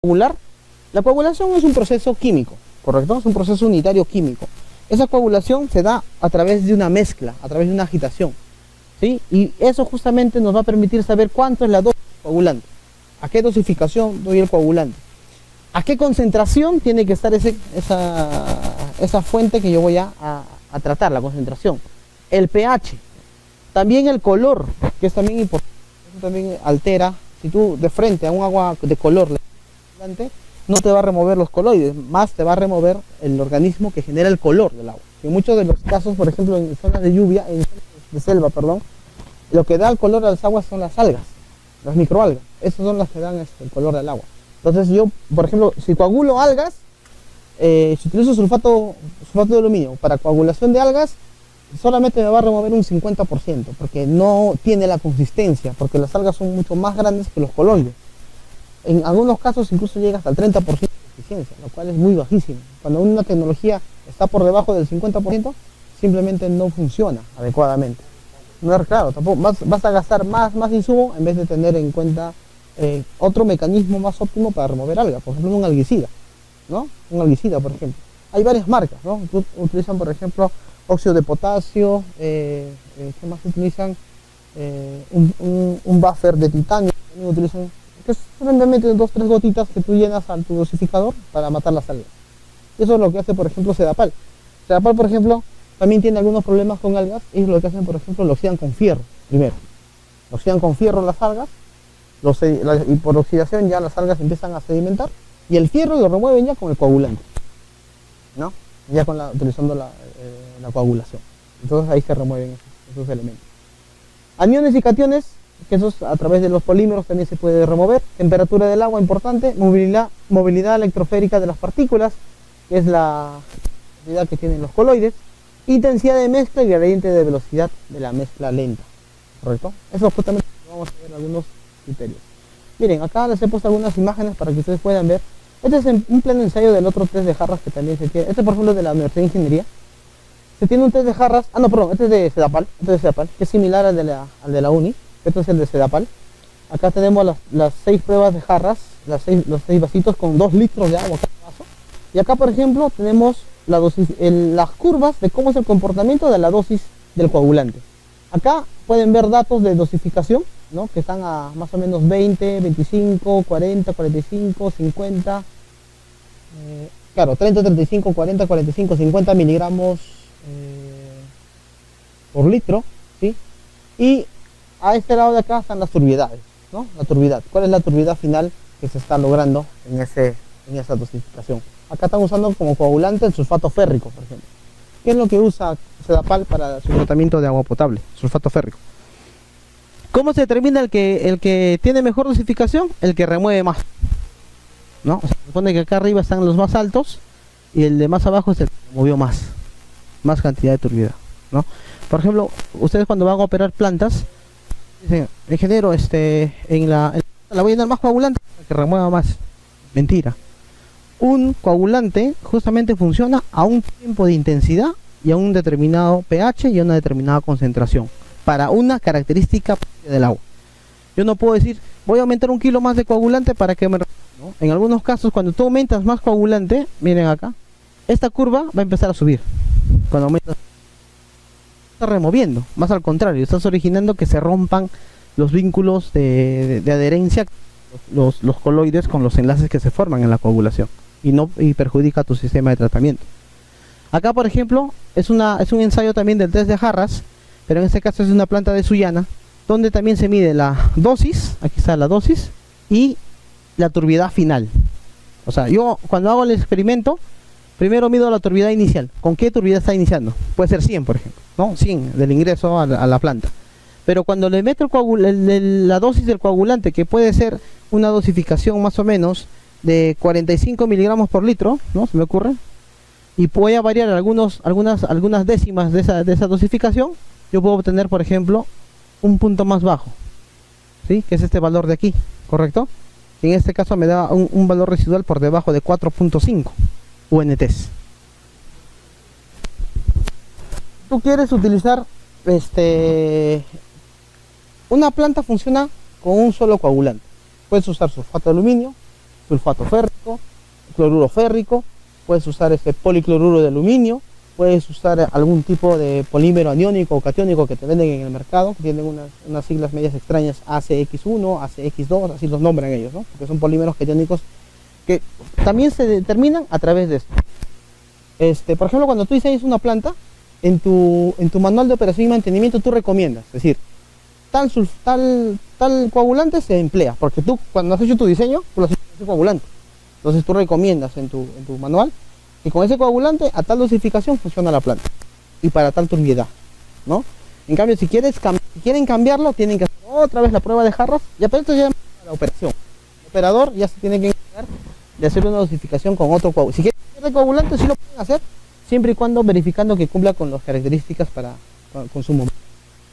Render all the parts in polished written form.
coagular. La coagulación es un proceso químico, ¿correcto? Es un proceso unitario químico. Esa coagulación se da a través de una mezcla, a través de una agitación, ¿sí? Y eso justamente nos va a permitir saber cuánto es la dosis del coagulante, a qué dosificación doy el coagulante, a qué concentración tiene que estar esa fuente que yo voy a tratar, la concentración, el pH, también el color, que es también importante, eso también altera. Si tú de frente a un agua de color no te va a remover los coloides, más te va a remover el organismo que genera el color del agua. En muchos de los casos, por ejemplo, en zonas de lluvia, en zonas de selva, perdón, lo que da el color a las aguas son las algas, las microalgas. Esas son las que dan el color del agua. Entonces yo, por ejemplo, si coagulo algas, si utilizo sulfato de aluminio para coagulación de algas, solamente me va a remover un 50%, porque no tiene la consistencia, porque las algas son mucho más grandes que los coloides. En algunos casos incluso llega hasta el 30% de eficiencia, lo cual es muy bajísimo. Cuando una tecnología está por debajo del 50%, simplemente no funciona adecuadamente. No es claro, tampoco vas a gastar más insumo en vez de tener en cuenta otro mecanismo más óptimo para remover algas, por ejemplo un algicida, ¿no? Un algicida, por ejemplo. Hay varias marcas, ¿no? Utilizan, por ejemplo, óxido de potasio, ¿qué más utilizan? Un buffer de titanio, también utilizan, que es simplemente 2-3 gotitas que tú llenas a tu dosificador para matar las algas. Eso es lo que hace, por ejemplo, Sedapal. Sedapal, por ejemplo, también tiene algunos problemas con algas, y lo que hacen, por ejemplo, lo oxidan con fierro, primero. Lo oxidan con fierro las algas, y por oxidación ya las algas empiezan a sedimentar, y el fierro lo remueven ya con el coagulante, ¿no? Ya utilizando la coagulación. Entonces ahí se remueven esos elementos. Aniones y cationes, que esos a través de los polímeros también se puede remover. Temperatura del agua importante, movilidad electroférica de las partículas, que es la velocidad que tienen los coloides, intensidad de mezcla y gradiente de velocidad de la mezcla lenta, ¿correcto? Eso justamente vamos a ver algunos criterios. Miren, acá les he puesto algunas imágenes para que ustedes puedan ver. Este es un pleno ensayo del otro test de jarras que también se tiene. Este, por ejemplo, es de la Universidad de Ingeniería. Se tiene un test de jarras, este es de Sedapal, que es similar al de la Uni. Este es el de Sedapal. Acá tenemos las 6 pruebas de jarras, los 6 vasitos con 2 litros de agua cada vaso. Y acá, por ejemplo, tenemos las curvas de cómo es el comportamiento de la dosis del coagulante. Acá pueden ver datos de dosificación, ¿no? Que están a más o menos 20, 25, 40, 45, 50, claro, 30, 35, 40, 45, 50 miligramos por litro, ¿sí? Y a este lado de acá están las turbiedades, ¿no? La turbidad. ¿Cuál es la turbidad final que se está logrando en esa dosificación? Acá están usando como coagulante el sulfato férrico, por ejemplo. ¿Qué es lo que usa Sedapal para su tratamiento de agua potable? Sulfato férrico. ¿Cómo se determina el que tiene mejor dosificación? El que remueve más, ¿no? O sea, se supone que acá arriba están los más altos y el de más abajo es el que removió más cantidad de turbidez, ¿no? Por ejemplo, ustedes cuando van a operar plantas dicen, ingeniero, la voy a llenar más coagulante para que remueva más. Mentira. Un coagulante justamente funciona a un tiempo de intensidad y a un determinado pH y a una determinada concentración para una característica del agua. Yo no puedo decir, voy a aumentar 1 kilo más de coagulante para que me... ¿no? En algunos casos, cuando tú aumentas más coagulante, miren acá, esta curva va a empezar a subir. Cuando aumentas, estás removiendo, más al contrario, estás originando que se rompan los vínculos de adherencia, los coloides con los enlaces que se forman en la coagulación y perjudica tu sistema de tratamiento. Acá, por ejemplo, es un ensayo también del test de jarras, pero en este caso es una planta de Sullana, donde también se mide la dosis, aquí está la dosis, y la turbidez final. O sea, yo cuando hago el experimento, primero mido la turbidez inicial. ¿Con qué turbidez está iniciando? Puede ser 100, por ejemplo, ¿no? 100 del ingreso a la planta. Pero cuando le meto la dosis del coagulante, que puede ser una dosificación más o menos de 45 miligramos por litro, ¿no? Se me ocurre. Y voy a variar algunas décimas de esa dosificación. Yo puedo obtener, por ejemplo, un punto más bajo, ¿sí? Que es este valor de aquí, ¿correcto? Y en este caso me da un valor residual por debajo de 4.5 UNTs. Tú quieres utilizar una planta funciona con un solo coagulante. Puedes usar sulfato de aluminio, sulfato férrico, cloruro férrico, puedes usar policloruro de aluminio, puedes usar algún tipo de polímero aniónico o catiónico que te venden en el mercado, que tienen unas siglas medias extrañas, ACX1, ACX2, así los nombran ellos, ¿no? Porque son polímeros catiónicos que también se determinan a través de esto. Por ejemplo, cuando tú diseñas una planta, en tu manual de operación y mantenimiento tú recomiendas, es decir, tal coagulante se emplea, porque tú cuando has hecho tu diseño, tú lo has hecho con ese coagulante. Entonces tú recomiendas en tu manual que con ese coagulante a tal dosificación funciona la planta y para tal turbiedad, ¿no? En cambio, si quieren cambiarlo, tienen que hacer otra vez la prueba de jarras, ya, pero esto ya es la operación. El operador ya se tiene que encargar de hacer una dosificación con otro coagulante. Si quieren cambiar de coagulante, sí lo pueden hacer, siempre y cuando verificando que cumpla con las características para consumo,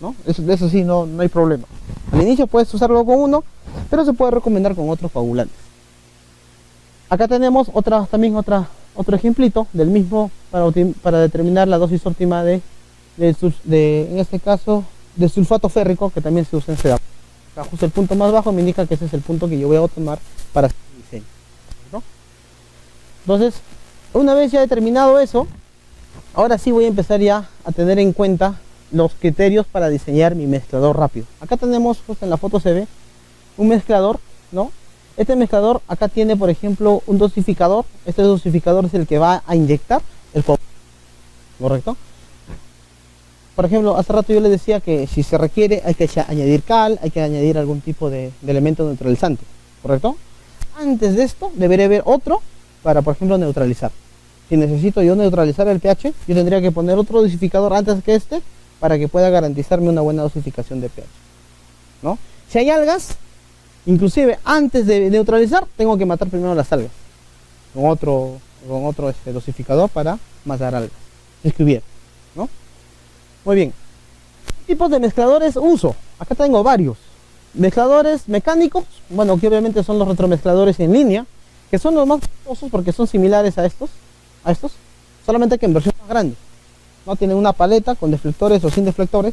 ¿no? Eso sí, no hay problema. Al inicio puedes usarlo con uno, pero se puede recomendar con otros coagulantes. Acá tenemos otro ejemplito del mismo para determinar la dosis óptima en este caso, de sulfato férrico, que también se usa en sedado. Acá justo el punto más bajo me indica que ese es el punto que yo voy a tomar para hacer el diseño, ¿no? Entonces, una vez ya determinado eso, ahora sí voy a empezar ya a tener en cuenta los criterios para diseñar mi mezclador rápido. Acá tenemos, justo en la foto se ve, un mezclador, ¿no? Este mezclador acá tiene, por ejemplo, un dosificador. Este dosificador es el que va a inyectar el coagulante, ¿correcto? Por ejemplo, hace rato yo les decía que si se requiere hay que añadir cal, hay que añadir algún tipo de elemento neutralizante, ¿correcto? Antes de esto debería haber otro para, por ejemplo, neutralizar. Si necesito yo neutralizar el pH, yo tendría que poner otro dosificador antes que este para que pueda garantizarme una buena dosificación de pH, ¿no? Si hay algas, inclusive antes de neutralizar, tengo que matar primero las algas con otro dosificador para matar algas, si es que hubiera, ¿no? Muy bien. ¿Qué tipos de mezcladores uso? Acá tengo varios. Mezcladores mecánicos, bueno, que obviamente son los retromezcladores en línea, que son los más costosos porque son similares a estos, solamente que en versión más grande, ¿no? Tienen una paleta con deflectores o sin deflectores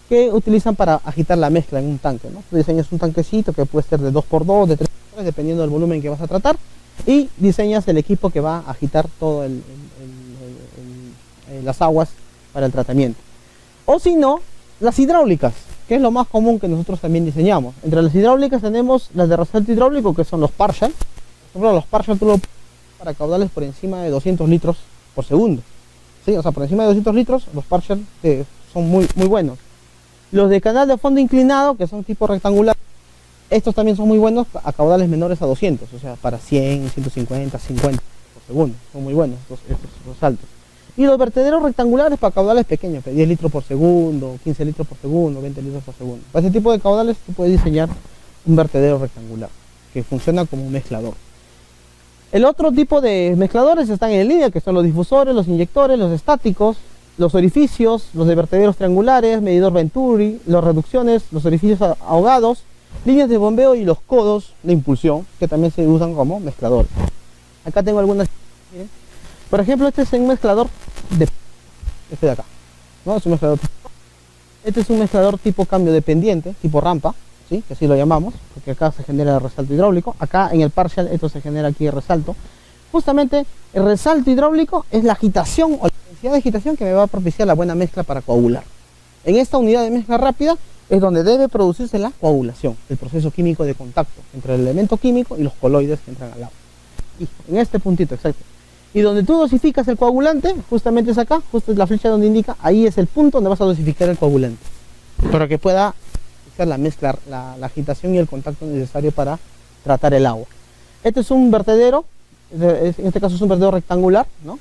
que utilizan para agitar la mezcla en un tanque, ¿no? Tú diseñas un tanquecito que puede ser de 2x2, de 3x3, dependiendo del volumen que vas a tratar, y diseñas el equipo que va a agitar todo las aguas para el tratamiento. O si no, las hidráulicas, que es lo más común que nosotros también diseñamos. Entre las hidráulicas tenemos las de resalto hidráulico, que son los partial. Por ejemplo, los partial tú lo puedes para caudales por encima de 200 litros por segundo, ¿sí? O sea, por encima de 200 litros, los partial son muy buenos. Los de canal de fondo inclinado, que son tipo rectangular, estos también son muy buenos a caudales menores a 200, o sea, para 100, 150, 50 por segundo. Son muy buenos estos saltos. Y los vertederos rectangulares para caudales pequeños, 10 litros por segundo, 15 litros por segundo, 20 litros por segundo. Para ese tipo de caudales tú puedes diseñar un vertedero rectangular que funciona como un mezclador. El otro tipo de mezcladores están en línea, que son los difusores, los inyectores, los estáticos, los orificios, los de vertederos triangulares, medidor Venturi, las reducciones, los orificios ahogados, líneas de bombeo y los codos de impulsión, que también se usan como mezcladores. Acá tengo algunas, miren. Por ejemplo, este es un mezclador de acá, ¿no? Es un mezclador este es un mezclador tipo cambio dependiente, tipo rampa, ¿sí? Que así lo llamamos, porque acá se genera el resalto hidráulico. Acá en el partial esto se genera aquí el resalto. Justamente el resalto hidráulico es la agitación o la intensidad de agitación que me va a propiciar la buena mezcla para coagular. En esta unidad de mezcla rápida es donde debe producirse la coagulación, el proceso químico de contacto entre el elemento químico y los coloides que entran al agua. Y en este puntito, exacto. Y donde tú dosificas el coagulante, justamente es acá, justo es la flecha donde indica, ahí es el punto donde vas a dosificar el coagulante, para que pueda hacer la mezcla, la agitación y el contacto necesario para tratar el agua. Este es un vertedero, en este caso es un vertedero rectangular, ¿no?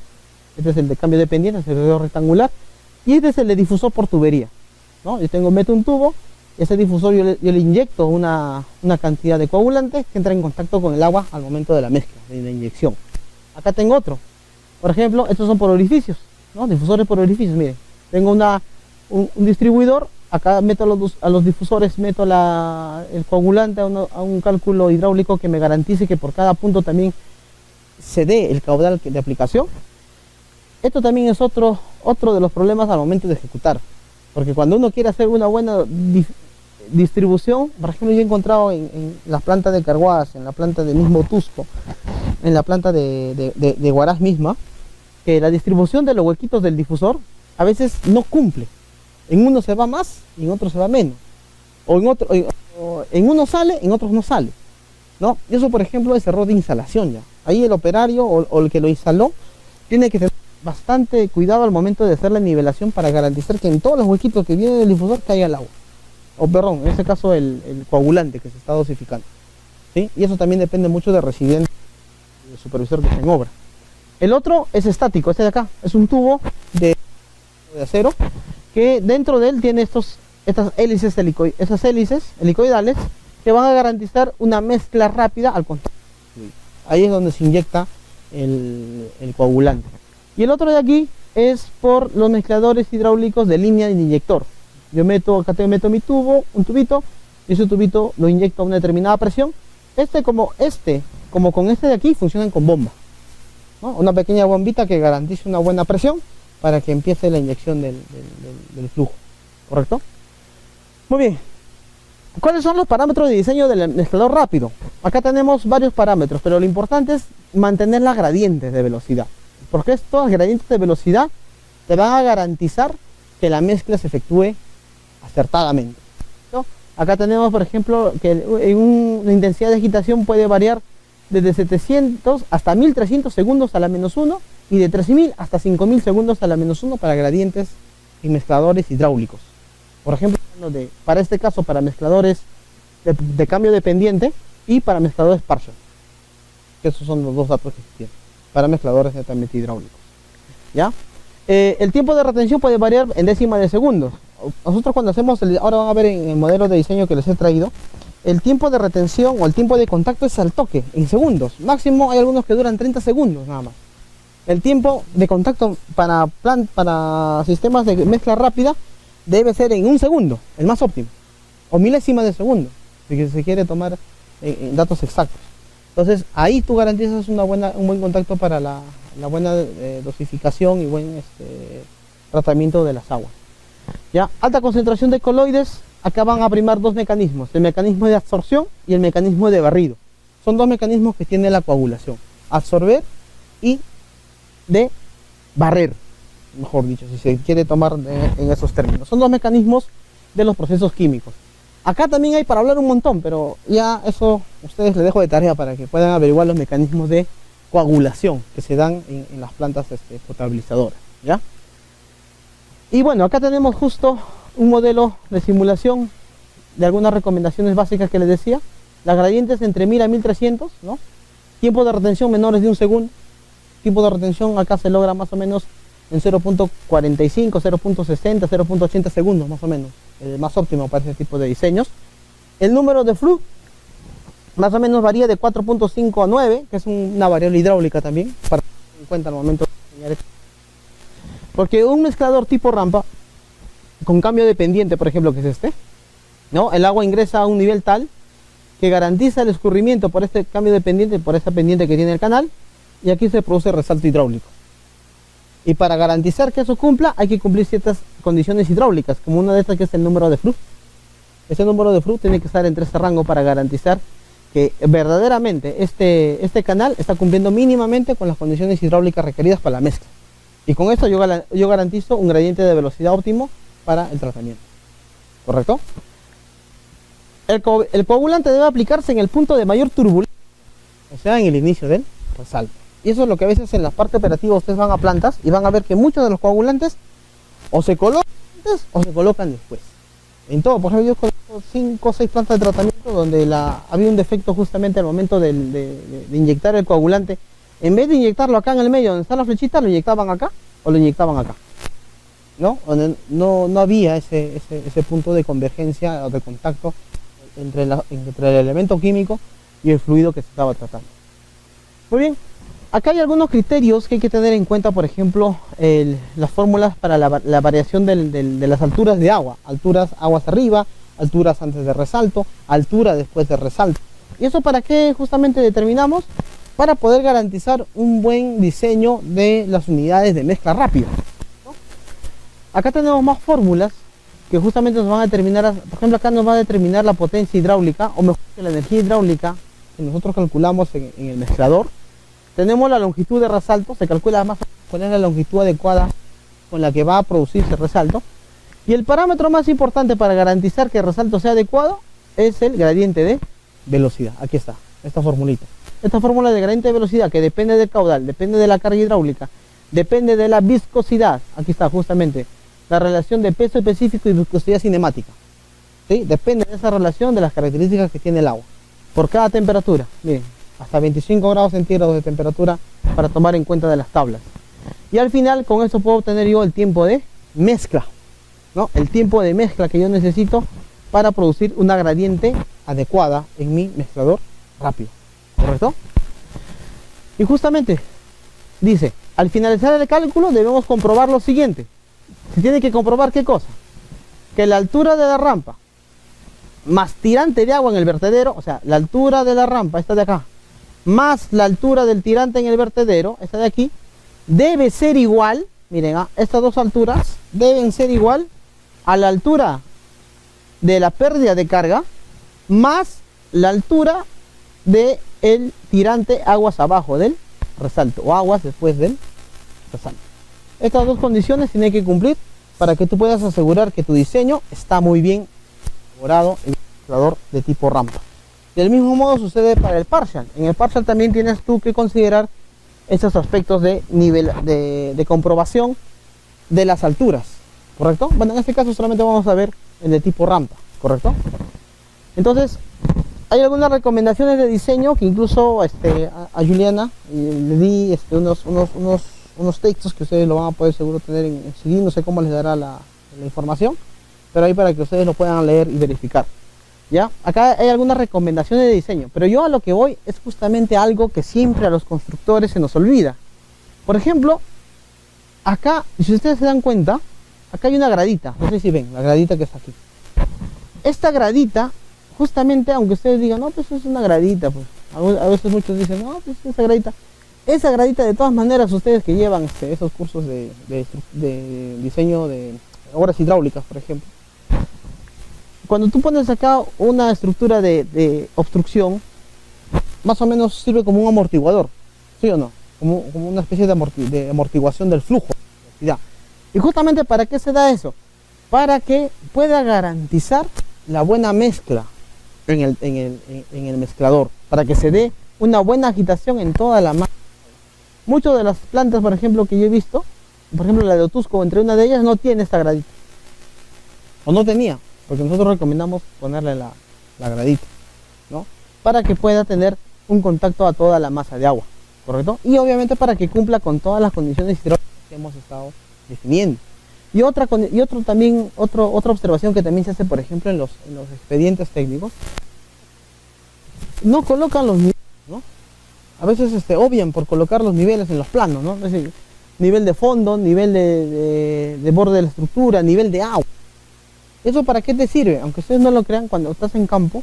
Este es el de cambio dependiente, es el vertedero rectangular, y este es el de difusor por tubería, ¿no? Yo meto un tubo, y ese difusor yo le inyecto una cantidad de coagulante que entra en contacto con el agua al momento de la mezcla, de la inyección. Acá tengo otro, por ejemplo, estos son por orificios, ¿no? Difusores por orificios, miren, tengo un distribuidor, acá meto a los difusores, meto el coagulante a un cálculo hidráulico que me garantice que por cada punto también se dé el caudal de aplicación. Esto también es otro de los problemas al momento de ejecutar, porque cuando uno quiere hacer una buena distribución, por ejemplo, yo he encontrado en las plantas de Carhuaz, en la planta del mismo Tusco, en la planta de Huaraz misma, que la distribución de los huequitos del difusor a veces no cumple. En uno se va más y en otro se va menos. O en otro, o en uno sale, en otros no sale, ¿no? Y eso, por ejemplo, es error de instalación ya. Ahí el operario o el que lo instaló tiene que tener bastante cuidado al momento de hacer la nivelación para garantizar que en todos los huequitos que vienen del difusor caiga el agua. O perdón, en este caso el coagulante que se está dosificando, ¿sí? Y eso también depende mucho del residente, del supervisor que está en obra. El otro es estático, este de acá, es un tubo de acero que dentro de él tiene estas hélices, esas hélices helicoidales que van a garantizar una mezcla rápida al contacto. Ahí es donde se inyecta el coagulante. Y el otro de aquí es por los mezcladores hidráulicos de línea de inyector. Yo acá meto mi tubo, un tubito, y ese tubito lo inyecto a una determinada presión. Como con este de aquí, funcionan con bomba, ¿no? Una pequeña bombita que garantice una buena presión para que empiece la inyección del flujo, ¿correcto? Muy bien. ¿Cuáles son los parámetros de diseño del mezclador rápido? Acá tenemos varios parámetros, pero lo importante es mantener las gradientes de velocidad, porque estos gradientes de velocidad te van a garantizar que la mezcla se efectúe acertadamente, ¿no? Acá tenemos, por ejemplo, que la intensidad de agitación puede variar desde 700 hasta 1300 segundos a la -1 y de 3000 hasta 5000 segundos a la -1 para gradientes y mezcladores hidráulicos. Por ejemplo, para este caso, para mezcladores de cambio de pendiente y para mezcladores partial, que esos son los dos datos que se tienen para mezcladores netamente hidráulicos, ¿ya? El tiempo de retención puede variar en décimas de segundos. Nosotros cuando hacemos, ahora van a ver en el modelo de diseño que les he traído, el tiempo de retención o el tiempo de contacto es al toque, en segundos. Máximo hay algunos que duran 30 segundos nada más. El tiempo de contacto para sistemas de mezcla rápida debe ser en un segundo, el más óptimo, o milésimas de segundo, si se quiere tomar datos exactos. Entonces ahí tú garantizas un buen contacto para la buena dosificación y buen tratamiento de las aguas. ¿Ya? Alta concentración de coloides, acá van a primar dos mecanismos, el mecanismo de absorción y el mecanismo de barrido. Son dos mecanismos que tiene la coagulación, absorber y de barrer, mejor dicho, si se quiere tomar en esos términos. Son dos mecanismos de los procesos químicos. Acá también hay para hablar un montón, pero ya eso ustedes les dejo de tarea para que puedan averiguar los mecanismos de coagulación que se dan en las plantas potabilizadoras, ¿ya? Y bueno, acá tenemos justo un modelo de simulación de algunas recomendaciones básicas que les decía. Las gradientes entre 1000 a 1300, ¿no? Tiempo de retención menores de un segundo. Tiempo de retención acá se logra más o menos en 0.45, 0.60, 0.80 segundos más o menos. El más óptimo para ese tipo de diseños. El número de flux más o menos varía de 4.5 a 9, que es una variable hidráulica también, para tener en cuenta al momento de diseñar esto. Porque un mezclador tipo rampa, con cambio de pendiente, por ejemplo, que es este, ¿no? El agua ingresa a un nivel tal que garantiza el escurrimiento por este cambio de pendiente, por esta pendiente que tiene el canal, y aquí se produce resalto hidráulico. Y para garantizar que eso cumpla, hay que cumplir ciertas condiciones hidráulicas, como una de estas que es el número de flux. Ese número de flux tiene que estar entre este rango para garantizar que verdaderamente este canal está cumpliendo mínimamente con las condiciones hidráulicas requeridas para la mezcla. Y con esto yo garantizo un gradiente de velocidad óptimo para el tratamiento. ¿Correcto? El coagulante debe aplicarse en el punto de mayor turbulencia, o sea, en el inicio del resalto. Y eso es lo que a veces en la parte operativa ustedes van a plantas y van a ver que muchos de los coagulantes o se colocan antes o se colocan después. En todo, por ejemplo, yo conozco 5 o 6 plantas de tratamiento donde había un defecto justamente al momento de inyectar el coagulante. En vez de inyectarlo acá en el medio donde está la flechita, lo inyectaban acá o lo inyectaban acá, ¿no? Donde no había ese punto de convergencia o de contacto entre el elemento químico y el fluido que se estaba tratando. Muy bien, acá hay algunos criterios que hay que tener en cuenta, por ejemplo, las fórmulas para la variación de las alturas de agua, alturas aguas arriba, alturas antes de resalto, altura después de resalto. ¿Y eso para qué justamente determinamos? Para poder garantizar un buen diseño de las unidades de mezcla rápida, ¿no? Acá tenemos más fórmulas que justamente nos van a determinar, por ejemplo acá nos va a determinar la potencia hidráulica, o mejor que la energía hidráulica que nosotros calculamos en el mezclador. Tenemos la longitud de resalto, se calcula más o menos cuál es la longitud adecuada con la que va a producirse el resalto. Y el parámetro más importante para garantizar que el resalto sea adecuado es el gradiente de velocidad. Aquí está, esta formulita. Esta fórmula de gradiente de velocidad, que depende del caudal, depende de la carga hidráulica, depende de la viscosidad. Aquí está justamente la relación de peso específico y viscosidad cinemática. ¿Sí? Depende de esa relación de las características que tiene el agua. Por cada temperatura, miren, hasta 25 grados centígrados de temperatura para tomar en cuenta de las tablas. Y al final con eso puedo obtener yo el tiempo de mezcla, ¿no? El tiempo de mezcla que yo necesito para producir una gradiente adecuada en mi mezclador rápido, ¿correcto? Y justamente dice, al finalizar el cálculo debemos comprobar lo siguiente. Se tiene que comprobar ¿qué cosa? Que la altura de la rampa más tirante de agua en el vertedero, o sea, la altura de la rampa, esta de acá, más la altura del tirante en el vertedero, esta de aquí, debe ser igual, miren, estas dos alturas deben ser igual a la altura de la pérdida de carga más la altura del tirante aguas abajo del resalto o aguas después del resalto. Estas dos condiciones tienen que cumplir para que tú puedas asegurar que tu diseño está muy bien elaborado en un mezclador de tipo rampa. Del mismo modo sucede para el partial. En el partial también tienes tú que considerar esos aspectos de nivel de comprobación de las alturas, ¿correcto? Bueno, en este caso solamente vamos a ver el de tipo rampa, ¿correcto? Entonces, hay algunas recomendaciones de diseño que incluso a Juliana le di unos textos que ustedes lo van a poder seguro tener en CD, no sé cómo les dará la información, pero ahí para que ustedes lo puedan leer y verificar. ¿Ya? Acá hay algunas recomendaciones de diseño, pero yo a lo que voy es justamente algo que siempre a los constructores se nos olvida. Por ejemplo, acá, si ustedes se dan cuenta, acá hay una gradita, no sé si ven, la gradita que está aquí. Esta gradita, justamente, aunque ustedes digan, no, pues es una gradita, pues a veces muchos dicen, no, pues esa gradita de todas maneras, ustedes que llevan esos cursos de diseño de obras hidráulicas, por ejemplo, cuando tú pones acá una estructura de obstrucción, más o menos sirve como un amortiguador, ¿sí o no? Como una especie de amortiguación del flujo. Y justamente ¿para qué se da eso? Para que pueda garantizar la buena mezcla en el mezclador, para que se dé una buena agitación en toda la masa. Muchas de las plantas, por ejemplo, que yo he visto, por ejemplo la de Otusco, entre una de ellas no tiene esta gradita, o no tenía, porque nosotros recomendamos ponerle la gradita, ¿no? Para que pueda tener un contacto a toda la masa de agua, ¿correcto? Y obviamente para que cumpla con todas las condiciones hidráulicas que hemos estado definiendo. Y otra observación que también se hace, por ejemplo, en los expedientes técnicos, no colocan los niveles, ¿no? A veces obvian por colocar los niveles en los planos, ¿no? Es decir, nivel de fondo, nivel de borde de la estructura, nivel de agua. ¿Eso para qué te sirve? Aunque ustedes no lo crean, cuando estás en campo,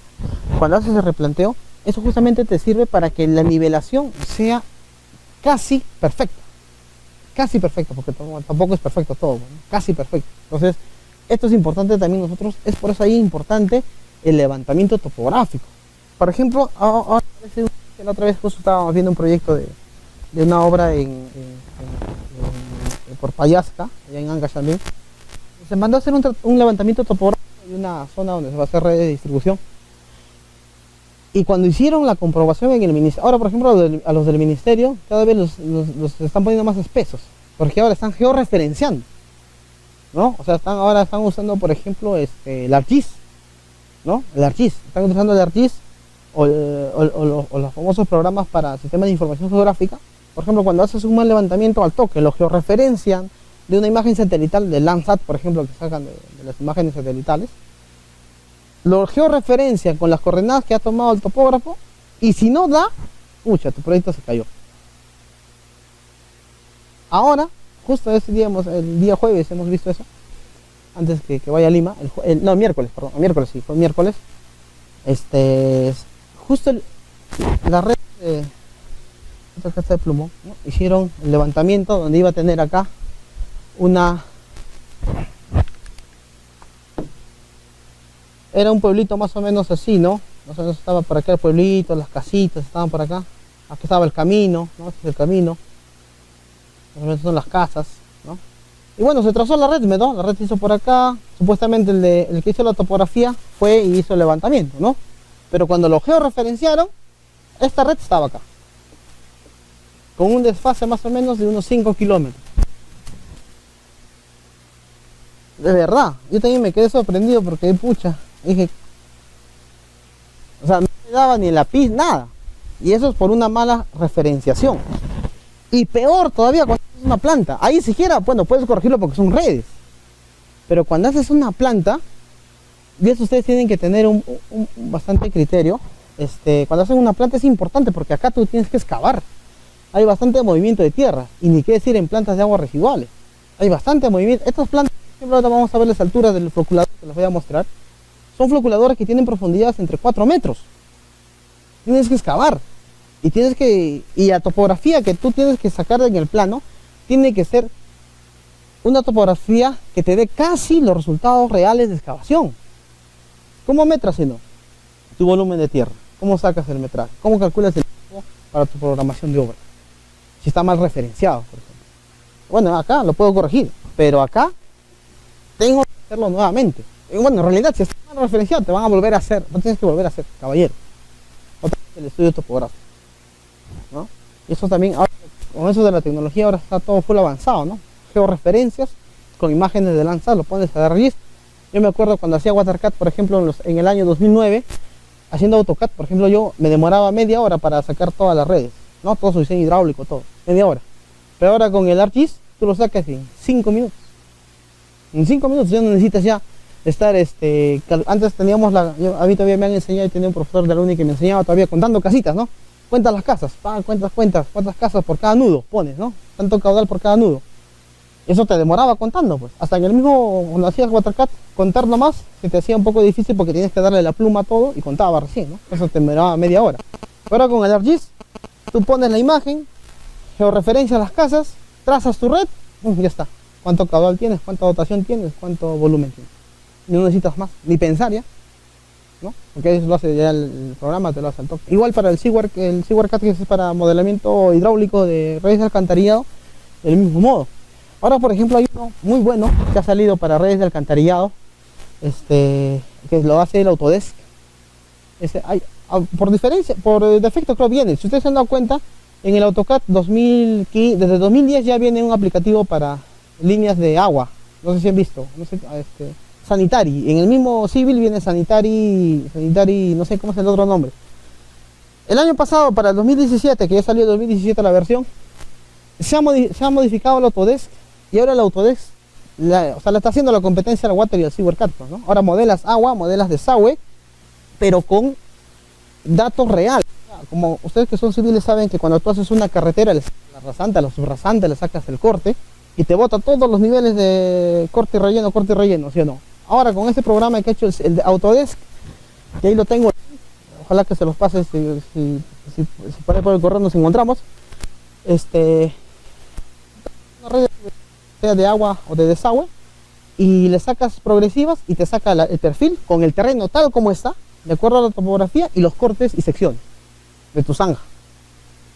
cuando haces el replanteo, eso justamente te sirve para que la nivelación sea casi perfecta. Casi perfecta, porque tampoco es perfecto todo, ¿no? Casi perfecto. Entonces, esto es importante también nosotros, es por eso ahí importante el levantamiento topográfico. Por ejemplo, ahora, la otra vez justo estábamos viendo un proyecto de una obra por Payasca, allá en Ancash también. Se mandó a hacer un levantamiento topográfico de una zona donde se va a hacer red de distribución. Y cuando hicieron la comprobación en el ministerio, ahora por ejemplo a los del ministerio, cada vez los están poniendo más espesos, porque ahora están georreferenciando, ¿no? O sea, ahora están usando, por ejemplo, el ArcGIS, ¿no? El ArcGIS, están utilizando el ArcGIS o los famosos programas para sistemas de información geográfica. Por ejemplo, cuando haces un mal levantamiento al toque, lo georreferencian de una imagen satelital de Landsat, por ejemplo, que sacan de las imágenes satelitales, lo georreferencian con las coordenadas que ha tomado el topógrafo, y si no da, pucha, tu proyecto se cayó. Ahora, justo ese día, el día jueves hemos visto eso, antes que vaya a Lima, miércoles, sí, fue miércoles, justo la red de otra casa de plumón, ¿no? Hicieron el levantamiento donde iba a tener acá una era un pueblito más o menos así, ¿no? Más o menos estaba por acá el pueblito, las casitas estaban por acá. Aquí estaba el camino, ¿no? Este es el camino. Más o menos son las casas, ¿no? Y bueno, se trazó la red, ¿no? La red se hizo por acá. Supuestamente el que hizo la topografía fue y hizo el levantamiento, ¿no? Pero cuando lo georreferenciaron, esta red estaba acá. Con un desfase más o menos de unos 5 kilómetros. De verdad, yo también me quedé sorprendido porque, pucha, dije, o sea, no me daba ni la pista, nada. Y eso es por una mala referenciación. Y peor todavía cuando es una planta. Ahí siquiera, bueno, puedes corregirlo porque son redes. Pero cuando haces una planta, y eso ustedes tienen que tener un bastante criterio. Cuando hacen una planta es importante porque acá tú tienes que excavar. Hay bastante movimiento de tierra. Y ni qué decir en plantas de aguas residuales. Hay bastante movimiento. Estas plantas, por ejemplo, ahora vamos a ver las alturas del floculador que les voy a mostrar. Son floculadores que tienen profundidades entre 4 metros. Tienes que excavar. Y la topografía que tú tienes que sacar en el plano tiene que ser una topografía que te dé casi los resultados reales de excavación. ¿Cómo metras tu volumen de tierra? ¿Cómo sacas el metraje? ¿Cómo calculas el tiempo para tu programación de obra? Si está mal referenciado, por ejemplo. Bueno, acá lo puedo corregir, pero acá tengo que hacerlo nuevamente. Y bueno, en realidad, si está mal referenciado, te van a volver a hacer, no tienes que volver a hacer, caballero. Otra vez el estudio topográfico, ¿no? Y eso también, ahora, con eso de la tecnología, ahora está todo full avanzado, ¿no? Georreferencias con imágenes de Landsat, lo pones a registro. Yo me acuerdo cuando hacía WaterCAD, por ejemplo, en el año 2009, haciendo AutoCAD, por ejemplo, yo me demoraba media hora para sacar todas las redes, ¿no? Todo su diseño hidráulico, todo, media hora. Pero ahora con el ArcGIS, tú lo sacas en 5 minutos. En 5 minutos ya no necesitas ya estar, antes teníamos a mí todavía me han enseñado y tenía un profesor de la uni que me enseñaba todavía contando casitas, ¿no? Cuentas las casas, cuentas, cuántas casas por cada nudo pones, ¿no? Tanto caudal por cada nudo. Eso te demoraba contando, pues. Hasta en el mismo, cuando hacías WaterCAD, contar nomás se te hacía un poco difícil porque tienes que darle la pluma a todo y contaba recién, ¿no? Eso te demoraba media hora. Ahora con el ArcGIS, tú pones la imagen, georreferencias las casas, trazas tu red, ya está. ¿Cuánto caudal tienes? ¿Cuánta dotación tienes? ¿Cuánto volumen tienes? No necesitas más, ni pensar ya, ¿no? Porque eso lo hace ya el programa, te lo hace al toque. Igual para el SeaWorld-CAD, que es para modelamiento hidráulico de redes de alcantarillado, del mismo modo. Ahora, por ejemplo, hay uno muy bueno que ha salido para redes de alcantarillado, que lo hace el Autodesk. Por defecto creo viene. Si ustedes se han dado cuenta, en el AutoCAD desde 2010 ya viene un aplicativo para líneas de agua. No sé si han visto. No sé, Sanitary. En el mismo Civil viene Sanitary, no sé cómo es el otro nombre. El año pasado, para el 2017, que ya salió el 2017 la versión, se ha modificado el Autodesk. Y ahora el Autodesk, le está haciendo la competencia al Water y al SeaWorld-CAD, ¿no? Ahora modelas agua, modelas desagüe, pero con datos reales. Como ustedes que son civiles saben que cuando tú haces una carretera, la rasante, a la subrasante, le sacas el corte y te bota todos los niveles de corte y relleno, ¿sí o no? Ahora con este programa que ha hecho el de Autodesk, que ahí lo tengo, ojalá que se los pase si por ahí por el correo nos encontramos, una red sea de agua o de desagüe, y le sacas progresivas y te saca el perfil con el terreno tal como está, de acuerdo a la topografía y los cortes y secciones de tu zanja.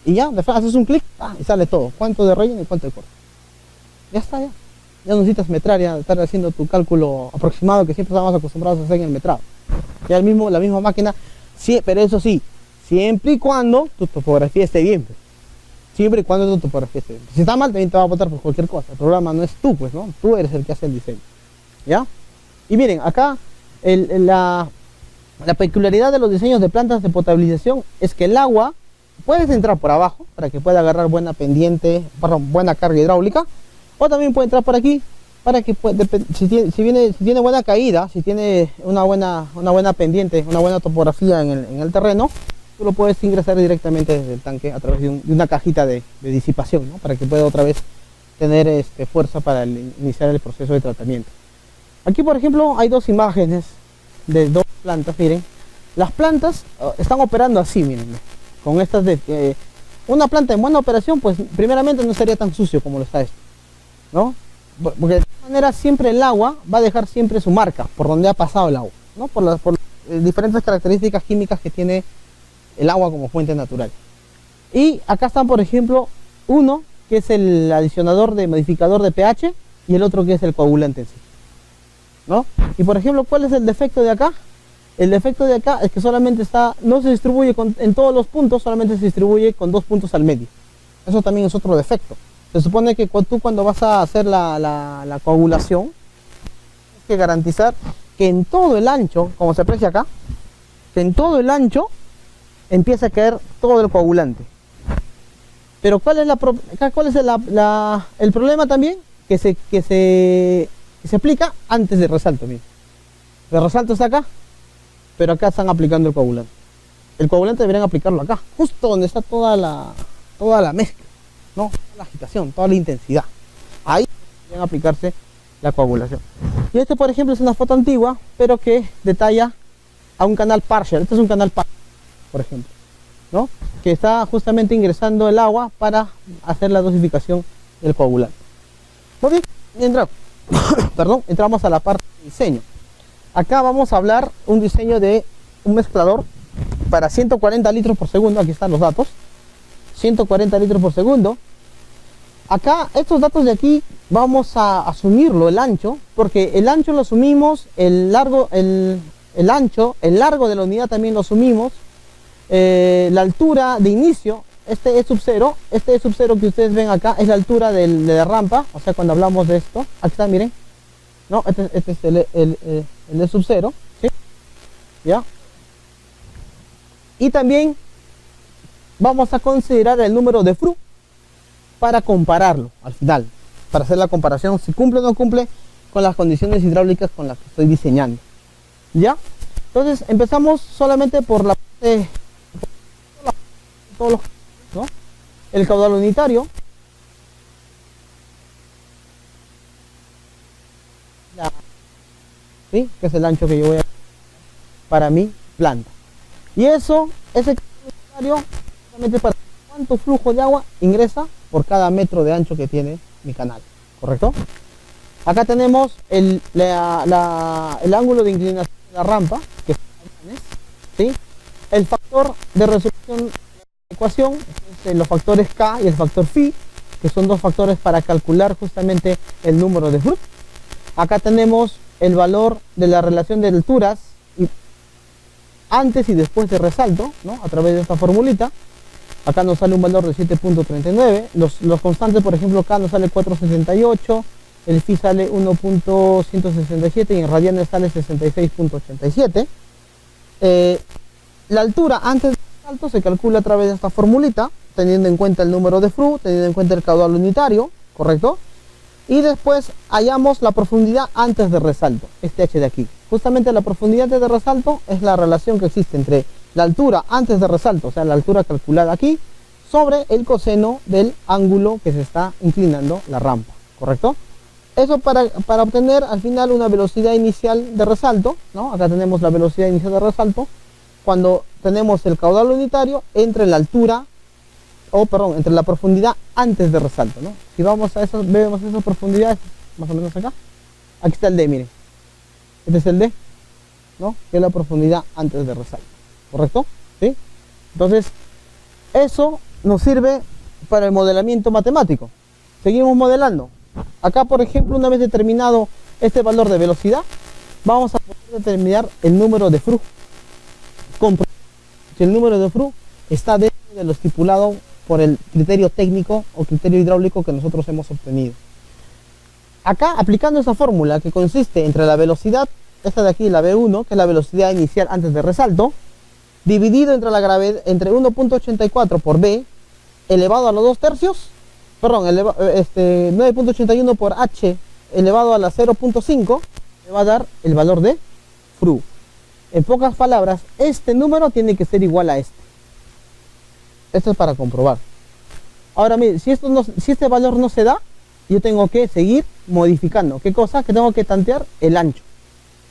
Y ya, después haces un clic y sale todo, cuánto de relleno y cuánto de corte. Ya está, ya. Ya no necesitas metrar, ya estar haciendo tu cálculo aproximado que siempre estamos acostumbrados a hacer en el metrado. Ya la misma máquina, sí, pero eso sí, siempre y cuando tu topografía esté bien. Pues. Siempre y cuando tu topografía esté bien. Si está mal, también te va a botar por cualquier cosa. El programa no es tú, pues, ¿no? Tú eres el que hace el diseño. ¿Ya? Y miren, acá la peculiaridad de los diseños de plantas de potabilización es que el agua puedes entrar por abajo para que pueda agarrar buena carga hidráulica, o también puede entrar por aquí para que si tiene buena caída, si tiene una buena pendiente, una buena topografía en el terreno, tú lo puedes ingresar directamente desde el tanque a través de una cajita de disipación, ¿no? Para que pueda otra vez tener fuerza para iniciar el proceso de tratamiento. Aquí, por ejemplo, hay dos imágenes de dos plantas. Miren, las plantas están operando así, miren, con estas una planta en buena operación, pues primeramente no sería tan sucio como lo está esto, ¿no? Porque de esta manera siempre el agua va a dejar siempre su marca por donde ha pasado el agua. ¿no? Por diferentes características químicas que tiene el agua como fuente natural. Y acá están, por ejemplo, uno que es el adicionador de modificador de pH y el otro que es el coagulante en sí, ¿no? Y por ejemplo, ¿cuál es el defecto de acá? El defecto de acá es que solamente no se distribuye en todos los puntos, solamente se distribuye con 2 puntos al medio. Eso también es otro defecto. Se supone que tú cuando vas a hacer la coagulación, tienes que garantizar que en todo el ancho, como se aprecia acá, que en todo el ancho empieza a caer todo el coagulante. Pero ¿cuál es el problema también? Que se aplica antes del resalto. Miren. El resalto está acá, pero acá están aplicando el coagulante. El coagulante deberían aplicarlo acá, justo donde está toda la mezcla, ¿no? Toda la agitación, toda la intensidad. Ahí deberían aplicarse la coagulación. Y este, por ejemplo, es una foto antigua, pero que detalla a un canal partial. Este es un canal partial, por ejemplo, ¿no? Que está justamente ingresando el agua para hacer la dosificación del coagulante. Muy bien, entramos a la parte de diseño. Acá vamos a hablar un diseño de un mezclador para 140 litros por segundo. Aquí están los datos. 140 litros por segundo. Acá, estos datos de aquí, vamos a asumirlo, el ancho, porque el ancho lo asumimos, el largo de la unidad también lo asumimos, la altura de inicio, este es sub 0 que ustedes ven acá es la altura de la rampa, o sea, cuando hablamos de esto, aquí está, miren, ¿no? Este es el E sub 0, ¿sí? ¿Ya? Y también vamos a considerar el número de Froude para compararlo al final, para hacer la comparación si cumple o no cumple con las condiciones hidráulicas con las que estoy diseñando. ¿Ya? Entonces empezamos solamente por la parte, ¿no? El caudal unitario. ¿Sí? Que es el ancho que yo voy a para mi planta. Y ese caudal unitario solamente para cuánto flujo de agua ingresa por cada metro de ancho que tiene mi canal, ¿correcto? Acá tenemos el ángulo de inclinación de la rampa, que es, ¿sí? El factor de resolución de la ecuación, los factores K y el factor Phi, que son dos factores para calcular justamente el número de Froude. Acá tenemos el valor de la relación de alturas antes y después de resalto, ¿no? A través de esta formulita. Acá nos sale un valor de 7.39. Los constantes, por ejemplo, acá nos sale 4.78, el phi sale 1.167 y en radianes sale 66.87. La altura antes del resalto se calcula a través de esta formulita, teniendo en cuenta el número de Froude, teniendo en cuenta el caudal unitario, ¿correcto? Y después hallamos la profundidad antes de resalto, este h de aquí. Justamente la profundidad antes de resalto es la relación que existe entre la altura antes de resalto, o sea, la altura calculada aquí, sobre el coseno del ángulo que se está inclinando la rampa, ¿correcto? Eso para obtener al final una velocidad inicial de resalto, ¿no? Acá tenemos la velocidad inicial de resalto, cuando tenemos el caudal unitario entre la altura, entre la profundidad antes de resalto, ¿no? Si vemos esas profundidades, más o menos acá, aquí está el D, miren. Este es el D, ¿no? Que es la profundidad antes de resalto. ¿Correcto? ¿Sí? Entonces, eso nos sirve para el modelamiento matemático. Seguimos modelando. Acá, por ejemplo, una vez determinado este valor de velocidad, vamos a poder determinar el número de Froude. Si el número de Froude está dentro de lo estipulado por el criterio técnico o criterio hidráulico que nosotros hemos obtenido. Acá, aplicando esa fórmula que consiste entre la velocidad, esta de aquí, la V1, que es la velocidad inicial antes de resalto, dividido entre la gravedad, entre 1.84 por B, elevado a los 2 tercios, perdón, 9.81 por H, elevado a la 0.5, me va a dar el valor de Froude. En pocas palabras, este número tiene que ser igual a este. Esto es para comprobar. Ahora, mire, si este valor no se da, yo tengo que seguir modificando. ¿Qué cosa? Que tengo que tantear el ancho.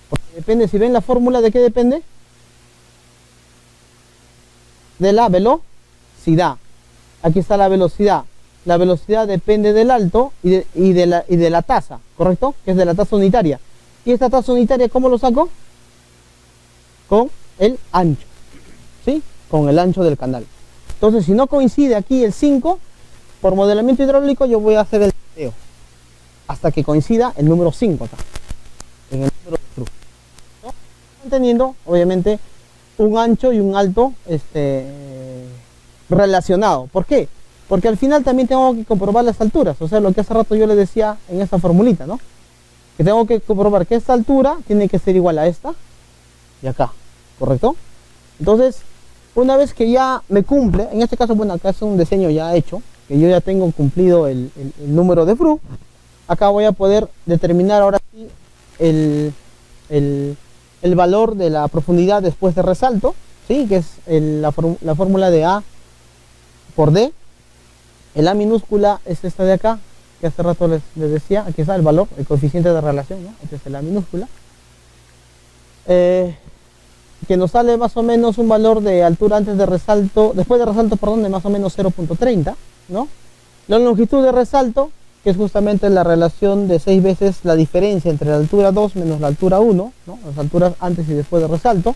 Porque depende, si ven la fórmula, ¿de qué depende? De la velocidad. Aquí está la velocidad. La velocidad depende del alto y de la tasa, ¿correcto? Que es de la tasa unitaria. ¿Y esta tasa unitaria cómo lo saco? con el ancho, ¿sí? Con el ancho del canal. Entonces, si no coincide aquí el 5, por modelamiento hidráulico yo voy a hacer el testeo hasta que coincida el número 5 acá, en el número de cruz, ¿no? Manteniendo, obviamente, un ancho y un alto relacionado. ¿Por qué? Porque al final también tengo que comprobar las alturas, o sea, lo que hace rato yo le decía en esta formulita, ¿no? Que tengo que comprobar que esta altura tiene que ser igual a esta y acá, ¿correcto? Entonces, una vez que ya me cumple, en este caso, bueno, acá es un diseño ya hecho, que yo ya tengo cumplido el número de Fru, acá voy a poder determinar ahora sí el valor de la profundidad después de resalto, ¿sí? Que es la fórmula de A por D. El A minúscula es esta de acá, que hace rato les decía, aquí está el valor, el coeficiente de relación, ¿no? Este es el A minúscula. Que nos sale más o menos un valor de altura antes de resalto, después de resalto, perdón, de más o menos 0.30, ¿no? La longitud de resalto, que es justamente la relación de 6 veces la diferencia entre la altura 2 menos la altura 1, ¿no? Las alturas antes y después de resalto,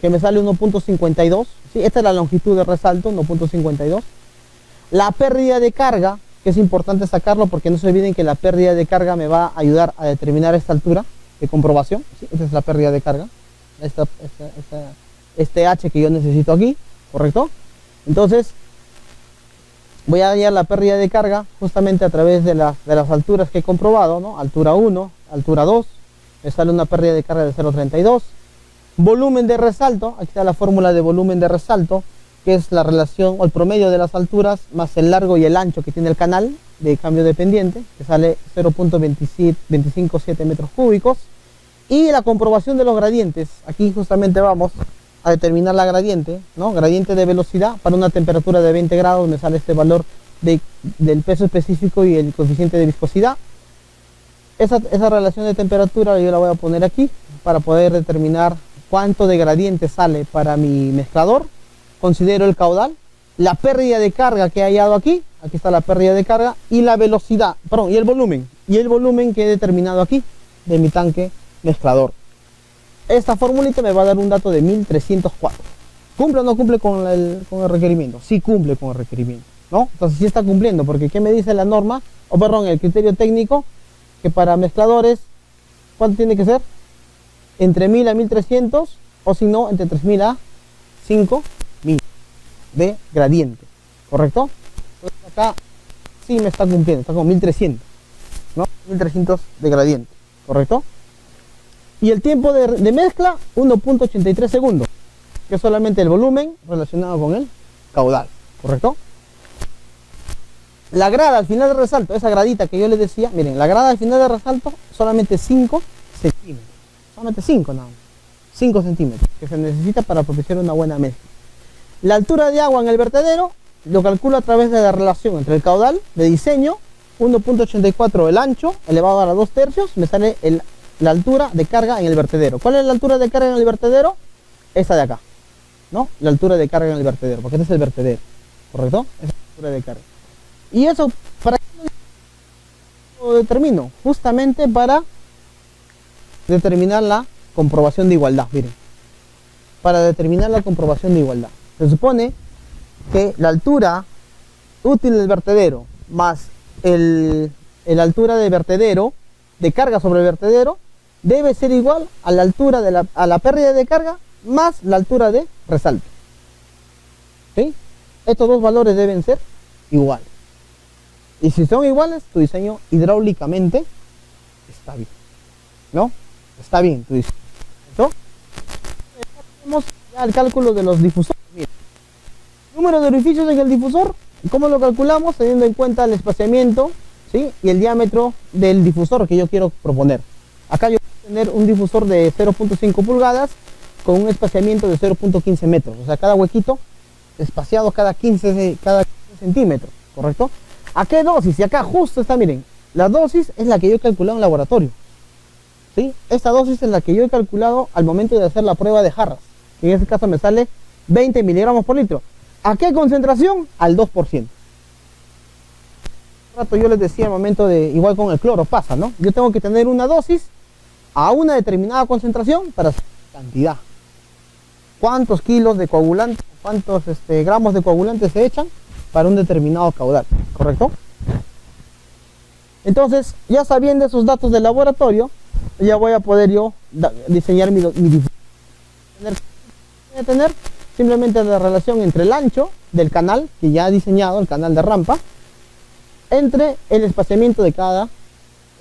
que me sale 1.52, ¿sí? Esta es la longitud de resalto, 1.52. La pérdida de carga, que es importante sacarlo porque no se olviden que la pérdida de carga me va a ayudar a determinar esta altura de comprobación, ¿sí? Esta es la pérdida de carga, este H que yo necesito aquí, ¿correcto? Entonces, voy a hallar la pérdida de carga justamente a través de las alturas que he comprobado, ¿no? Altura 1, altura 2, me sale una pérdida de carga de 0.32. Volumen de resalto, aquí está la fórmula de volumen de resalto, que es la relación o el promedio de las alturas más el largo y el ancho que tiene el canal de cambio de pendiente, que sale 0.257 metros cúbicos. Y la comprobación de los gradientes, aquí justamente vamos a determinar la gradiente, ¿no? Gradiente de velocidad para una temperatura de 20 grados, me sale este valor del peso específico y el coeficiente de viscosidad. Esa relación de temperatura yo la voy a poner aquí para poder determinar cuánto de gradiente sale para mi mezclador. Considero el caudal, la pérdida de carga que he hallado aquí está la pérdida de carga, y la velocidad, perdón, y el volumen que he determinado aquí de mi tanque mezclador. Esta formulita me va a dar un dato de 1304. ¿Cumple o no cumple con el requerimiento? Sí cumple con el requerimiento, ¿no? Entonces sí está cumpliendo, porque ¿qué me dice la norma? O perdón, el criterio técnico, que para mezcladores, ¿cuánto tiene que ser? Entre 1000 a 1300, o si no, entre 3000 a 5000 de gradiente, ¿correcto? Entonces acá sí me está cumpliendo, está con 1300, ¿no? 1300 de gradiente, ¿correcto? Y el tiempo de mezcla, 1.83 segundos, que es solamente el volumen relacionado con el caudal, ¿correcto? La grada al final de resalto, esa gradita que yo les decía, miren, la grada al final de resalto, solamente 5 centímetros, solamente 5 nada más, 5 centímetros, que se necesita para propiciar una buena mezcla. La altura de agua en el vertedero, lo calculo a través de la relación entre el caudal de diseño, 1.84 el ancho, elevado a la 2/3, me sale la altura de carga en el vertedero. ¿Cuál es la altura de carga en el vertedero? Esta de acá, ¿no? La altura de carga en el vertedero, porque este es el vertedero, ¿correcto? Esa es la altura de carga. Y eso, ¿para qué lo determino? Justamente para determinar la comprobación de igualdad, miren. Para determinar la comprobación de igualdad. Se supone que la altura útil del vertedero más la altura de vertedero, de carga sobre el vertedero, debe ser igual a la altura a la pérdida de carga más la altura de resalto. ¿Sí? Estos dos valores deben ser iguales. Y si son iguales, tu diseño hidráulicamente está bien, ¿no? Está bien tu diseño. ¿No? Tenemos ya el cálculo de los difusores. Mira, número de orificios en el difusor, ¿cómo lo calculamos? Teniendo en cuenta el espaciamiento, ¿sí? Y el diámetro del difusor que yo quiero proponer. Acá yo voy a tener un difusor de 0.5 pulgadas con un espaciamiento de 0.15 metros. O sea, cada huequito espaciado cada 15 centímetros, ¿correcto? ¿A qué dosis? Y acá justo está, miren, la dosis es la que yo he calculado en laboratorio, ¿sí? Esta dosis es la que yo he calculado al momento de hacer la prueba de jarras, que en este caso me sale 20 miligramos por litro. ¿A qué concentración? Al 2%. Rato yo les decía al momento de, igual con el cloro pasa, ¿no? Yo tengo que tener una dosis a una determinada concentración para hacer cantidad. cuántos kilos de coagulante, cuántos gramos de coagulante se echan para un determinado caudal, ¿correcto? Entonces, ya sabiendo esos datos del laboratorio, ya voy a poder yo diseñar mi difusor. Voy a tener simplemente la relación entre el ancho del canal, que ya he diseñado, el canal de rampa, entre el espaciamiento de cada,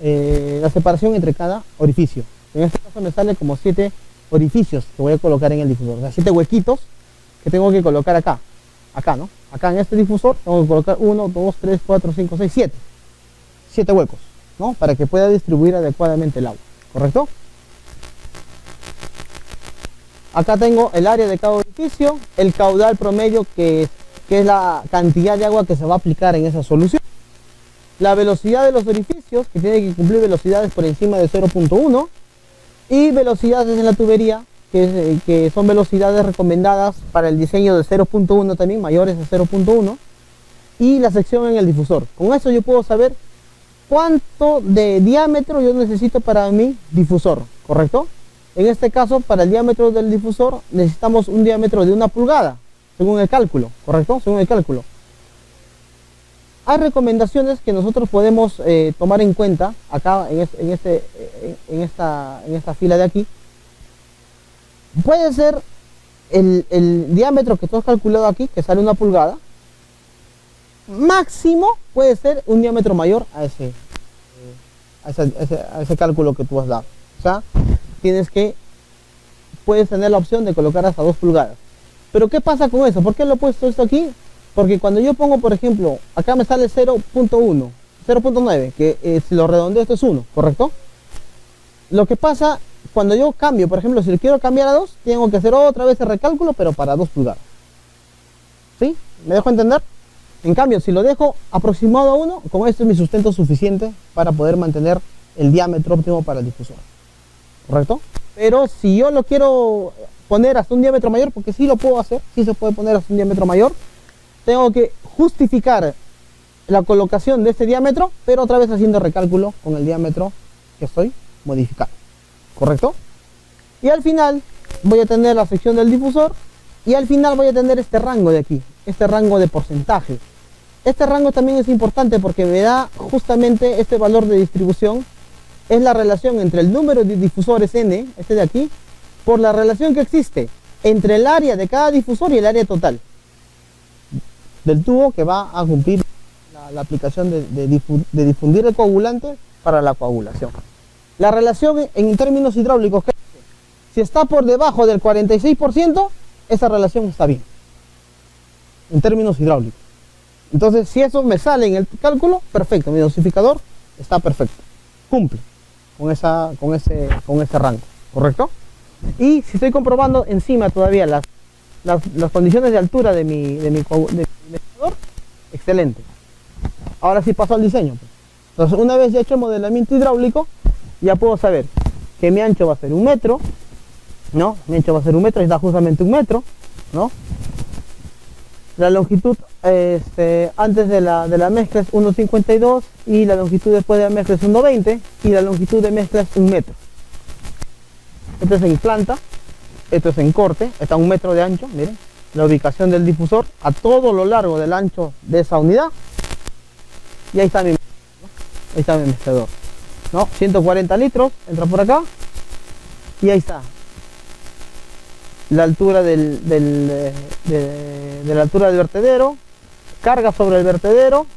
la separación entre cada orificio. En este caso me sale como 7 orificios que voy a colocar en el difusor, o sea, 7 huequitos que tengo que colocar acá, ¿no? Acá en este difusor tengo que colocar 1, 2, 3, 4, 5, 6, 7 huecos, ¿no? Para que pueda distribuir adecuadamente el agua, ¿correcto? Acá tengo el área de cada orificio, el caudal promedio que es la cantidad de agua que se va a aplicar en esa solución, la velocidad de los orificios, que tiene que cumplir velocidades por encima de 0.1, y velocidades en la tubería, que son velocidades recomendadas para el diseño de 0.1 también, mayores de 0.1, y la sección en el difusor. Con eso yo puedo saber cuánto de diámetro yo necesito para mi difusor, ¿correcto? En este caso, para el diámetro del difusor necesitamos un diámetro de 1 pulgada, según el cálculo, ¿correcto? Según el cálculo. Hay recomendaciones que nosotros podemos tomar en cuenta acá en esta fila de aquí. Puede ser el diámetro que tú has calculado aquí, que sale 1 pulgada. Máximo puede ser un diámetro mayor a ese cálculo que tú has dado. O sea, puedes tener la opción de colocar hasta 2 pulgadas. Pero ¿qué pasa con eso? ¿Por qué lo he puesto esto aquí? Porque cuando yo pongo, por ejemplo, acá me sale 0.1, 0.9, que si lo redondeo esto es 1, ¿correcto? Lo que pasa, cuando yo cambio, por ejemplo, si lo quiero cambiar a 2, tengo que hacer otra vez el recálculo, pero para 2 pulgadas. ¿Sí? ¿Me dejo entender? En cambio, si lo dejo aproximado a 1, con esto es mi sustento suficiente para poder mantener el diámetro óptimo para el difusor, ¿correcto? Pero si yo lo quiero poner hasta un diámetro mayor, porque sí lo puedo hacer, sí se puede poner hasta un diámetro mayor, tengo que justificar la colocación de este diámetro, pero otra vez haciendo recálculo con el diámetro que estoy modificando, ¿correcto? Y al final voy a tener la sección del difusor, y al final voy a tener este rango de aquí, este rango de porcentaje. Este rango también es importante porque me da justamente este valor de distribución, es la relación entre el número de difusores N, este de aquí, por la relación que existe entre el área de cada difusor y el área total del tubo que va a cumplir la aplicación de difundir el coagulante para la coagulación. La relación en términos hidráulicos, si está por debajo del 46%, esa relación está bien, en términos hidráulicos. Entonces, si eso me sale en el cálculo, perfecto, mi dosificador está perfecto, cumple con ese rango, ¿correcto? Y si estoy comprobando encima todavía las condiciones de altura de mi medidor, excelente. Ahora sí paso al diseño. Entonces, una vez ya hecho el modelamiento hidráulico, ya puedo saber que mi ancho va a ser 1 metro, ¿no? Mi ancho va a ser 1 metro, está justamente 1 metro, ¿no? La longitud antes de la mezcla es 1,52 y la longitud después de la mezcla es 1,20 y la longitud de mezcla es 1 metro. Esto es en planta, esto es en corte, está a 1 metro de ancho, miren, la ubicación del difusor a todo lo largo del ancho de esa unidad. Y ahí está mi mezclador, ¿no? 140 litros, entra por acá y ahí está. La altura de la altura del vertedero, carga sobre el vertedero,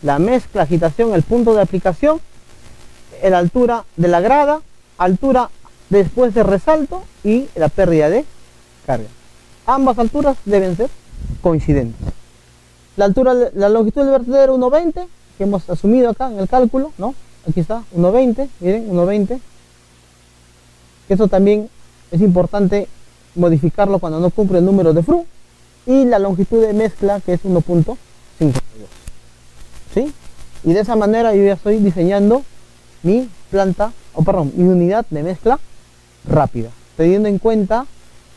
la mezcla, agitación, el punto de aplicación, la altura de la grada, altura después de resalto y la pérdida de carga. Ambas alturas deben ser coincidentes. La longitud del vertedero 1,20, que hemos asumido acá en el cálculo, ¿no? Aquí está, 1,20, miren, 1,20. Eso también es importante modificarlo cuando no cumple el número de FRU, y la longitud de mezcla, que es 1,52, ¿sí? Y de esa manera yo ya estoy diseñando mi mi unidad de mezcla rápida, teniendo en cuenta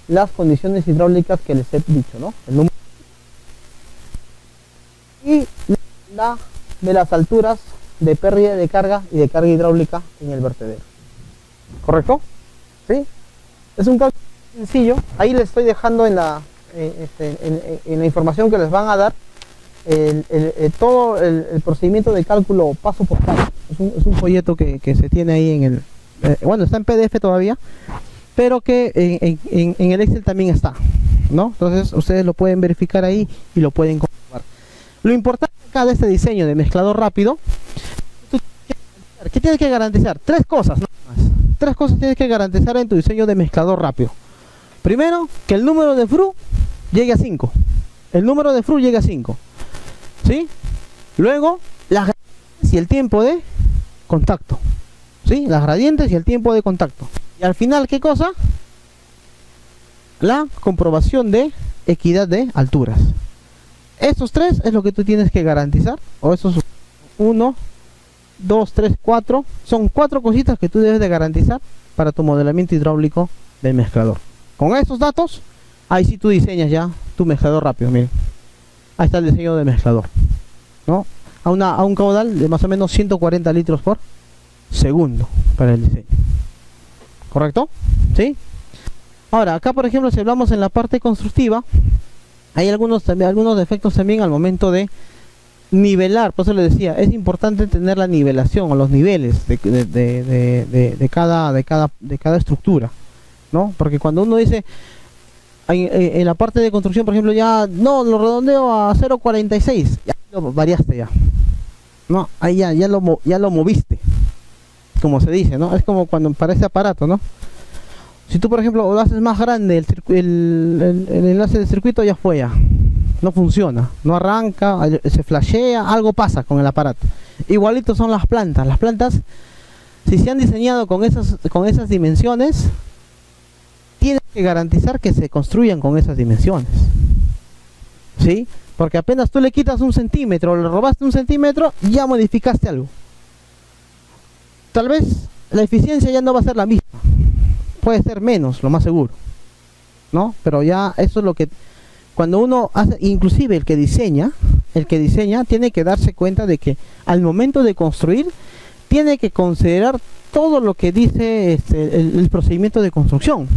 las condiciones hidráulicas que les he dicho, ¿no? El número y de las alturas de pérdida de carga y de carga hidráulica en el vertedero, ¿correcto? ¿Sí? Es un cálculo sencillo. Ahí les estoy dejando en en la información que les van a dar todo el procedimiento de cálculo paso por paso. Es un folleto que se tiene ahí en el... bueno, está en PDF todavía, pero que en el Excel también está, ¿no? Entonces ustedes lo pueden verificar ahí y lo pueden comprobar. Lo importante acá de este diseño de mezclador rápido, ¿qué tienes que garantizar? Tres cosas, nada más. Tres cosas tienes que garantizar en tu diseño de mezclador rápido. Primero, que el número de Fru llegue a 5. El número de Fru llegue a 5. ¿Sí? Luego, las gradientes y el tiempo de contacto. ¿Sí? Las gradientes y el tiempo de contacto. Y al final, ¿qué cosa? La comprobación de equidad de alturas. Estos tres es lo que tú tienes que garantizar. O esos 1, 2, 3, 4. Son 4 cositas que tú debes de garantizar para tu modelamiento hidráulico del mezclador. Con estos datos, ahí sí tú diseñas ya tu mezclador rápido. Miren, ahí está el diseño del mezclador, ¿no? A un caudal de más o menos 140 litros por segundo para el diseño. ¿Correcto? ¿Sí? Ahora, acá por ejemplo, si hablamos en la parte constructiva, hay algunos defectos también al momento de nivelar. Por eso les decía, es importante tener la nivelación o los niveles de cada estructura, ¿no? Porque cuando uno dice en la parte de construcción, por ejemplo, ya no, lo redondeo a 0.46, ya lo variaste ya, ¿no? Ahí ya lo moviste, como se dice, ¿no? Es como cuando para este aparato, ¿no? Si tú, por ejemplo, lo haces más grande, el enlace del circuito ya fue, ya no funciona, no arranca, se flashea, algo pasa con el aparato. Igualito son las plantas. Las plantas, si se han diseñado con esas dimensiones, tienes que garantizar que se construyan con esas dimensiones, ¿sí? Porque apenas tú le quitas 1 centímetro, le robaste 1 centímetro, ya modificaste algo. Tal vez la eficiencia ya no va a ser la misma, puede ser menos, lo más seguro, ¿no? Pero ya eso es lo que, cuando uno hace, inclusive el que diseña tiene que darse cuenta de que al momento de construir tiene que considerar todo lo que dice el procedimiento de construcción.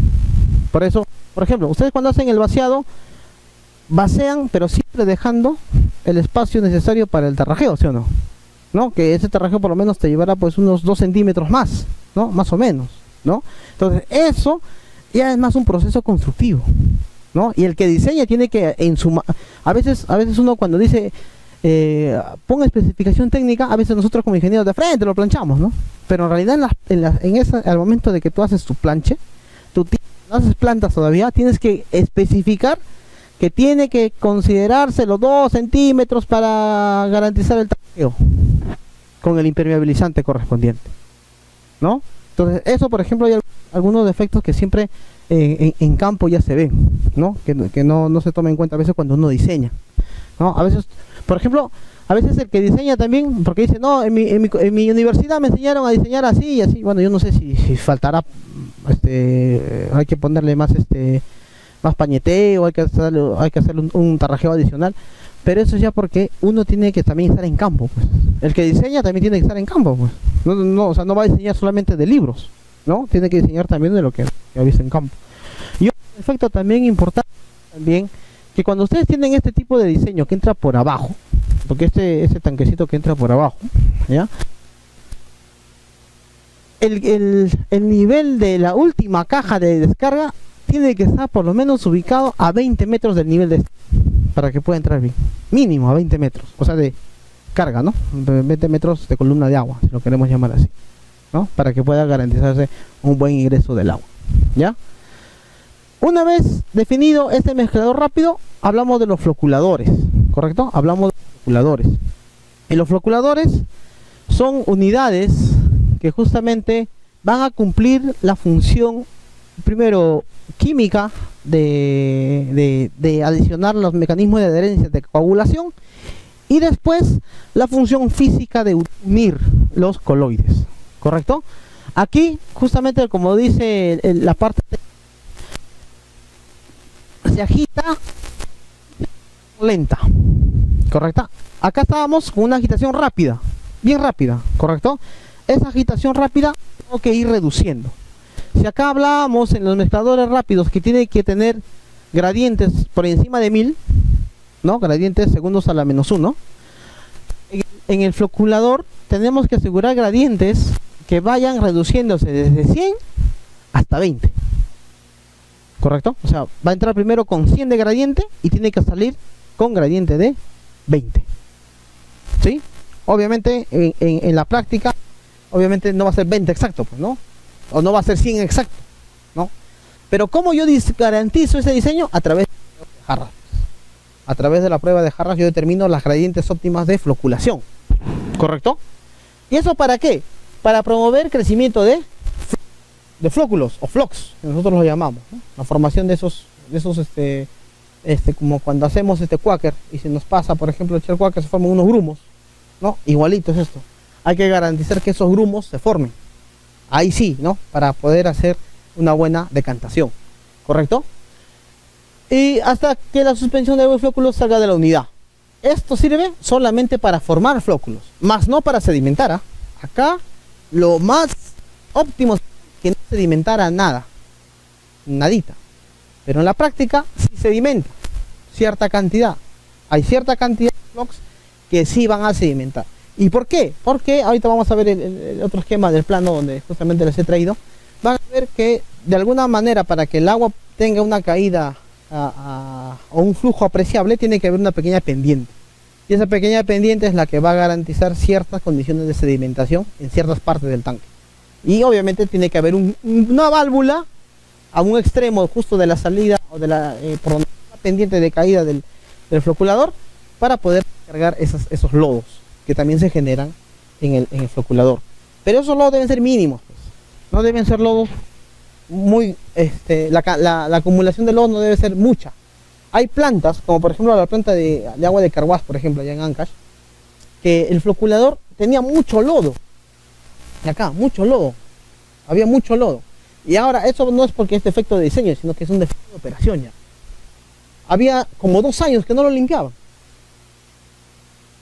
Por eso, por ejemplo, ustedes cuando hacen el vaciado, vacían, pero siempre dejando el espacio necesario para el tarrajeo, ¿sí o no? ¿No? Que ese tarrajeo por lo menos te llevará pues unos 2 centímetros más, ¿no? Más o menos, ¿no? Entonces eso ya es más un proceso constructivo, ¿no? Y el que diseña tiene que a veces uno cuando dice ponga especificación técnica, a veces nosotros como ingenieros de frente lo planchamos, ¿no? Pero en realidad al momento de que tú haces tu planche, tú no haces plantas todavía, tienes que especificar que tiene que considerarse los 2 centímetros para garantizar el tarrajeo con el impermeabilizante correspondiente, ¿no? Entonces eso, por ejemplo, hay algunos defectos que siempre en campo ya se ven, ¿no? Que no se toma en cuenta a veces cuando uno diseña, ¿no? A veces, por ejemplo, a veces el que diseña también, porque dice, no, en mi universidad me enseñaron a diseñar así y así. Bueno, yo no sé si faltará, hay que ponerle más más pañeteo, hay que hacerle un tarrajeo adicional, pero eso ya porque uno tiene que también estar en campo, pues. El que diseña también tiene que estar en campo, pues. O sea, no va a diseñar solamente de libros, ¿no? Tiene que diseñar también de lo que ha visto en campo. Y otro efecto también importante también, que cuando ustedes tienen este tipo de diseño que entra por abajo, porque este tanquecito que entra por abajo, ¿ya? El nivel de la última caja de descarga tiene que estar por lo menos ubicado a 20 metros del nivel de para que pueda entrar bien, mínimo a 20 metros, o sea de carga, ¿no? 20 metros de columna de agua, si lo queremos llamar así, ¿no? Para que pueda garantizarse un buen ingreso del agua, ¿ya? Una vez definido este mezclador rápido, hablamos de los floculadores, ¿correcto? Hablamos de los floculadores. Y los floculadores son unidades que justamente van a cumplir la función, primero, química de adicionar los mecanismos de adherencia de coagulación, y después la función física de unir los coloides, ¿correcto? Aquí, justamente como dice la parte, se agita lenta, ¿correcta? Acá estábamos con una agitación rápida, bien rápida, ¿correcto? Esa agitación rápida tengo que ir reduciendo. Si acá hablábamos en los mezcladores rápidos que tiene que tener gradientes por encima de 1000, ¿no? Gradientes segundos a la -1. En el floculador tenemos que asegurar gradientes que vayan reduciéndose desde 100 hasta 20. ¿Correcto? O sea, va a entrar primero con 100 de gradiente y tiene que salir con gradiente de 20. ¿Sí? Obviamente en la práctica, obviamente no va a ser 20 exacto, pues, ¿no? O no va a ser 100 exacto, ¿no? Pero ¿cómo yo garantizo ese diseño? A través de jarras. A través de la prueba de jarras yo determino las gradientes óptimas de floculación. ¿Correcto? ¿Y eso para qué? Para promover crecimiento de flóculos o flocks, que nosotros los llamamos, ¿no? La formación de esos como cuando hacemos quaker y se nos pasa, por ejemplo, el shell quaker, se forman unos grumos, ¿no? Igualito es esto. Hay que garantizar que esos grumos se formen. Ahí sí, ¿no? Para poder hacer una buena decantación. ¿Correcto? Y hasta que la suspensión de flóculos salga de la unidad. Esto sirve solamente para formar flóculos, más no para sedimentar, ¿eh? Acá lo más óptimo es que no sedimentara nada, nadita. Pero en la práctica sí sedimenta cierta cantidad. Hay cierta cantidad de flocks que sí van a sedimentar. ¿Y por qué? Porque ahorita vamos a ver el otro esquema del plano donde justamente les he traído. Van a ver que de alguna manera, para que el agua tenga una caída o un flujo apreciable, tiene que haber una pequeña pendiente. Y esa pequeña pendiente es la que va a garantizar ciertas condiciones de sedimentación en ciertas partes del tanque. Y obviamente tiene que haber una válvula a un extremo justo de la salida o de por donde está la pendiente de caída del floculador, para poder cargar esos lodos que también se generan en el floculador. Pero esos lodos deben ser mínimos, pues. No deben ser lodos muy, la acumulación de lodos no debe ser mucha. Hay plantas, como por ejemplo la planta de agua de Carhuaz, por ejemplo, allá en Ancash, que el floculador tenía mucho lodo. Y acá, mucho lodo. Había mucho lodo. Y ahora, eso no es porque es defecto de diseño, sino que es un defecto de operación ya. Había como 2 años que no lo limpiaban.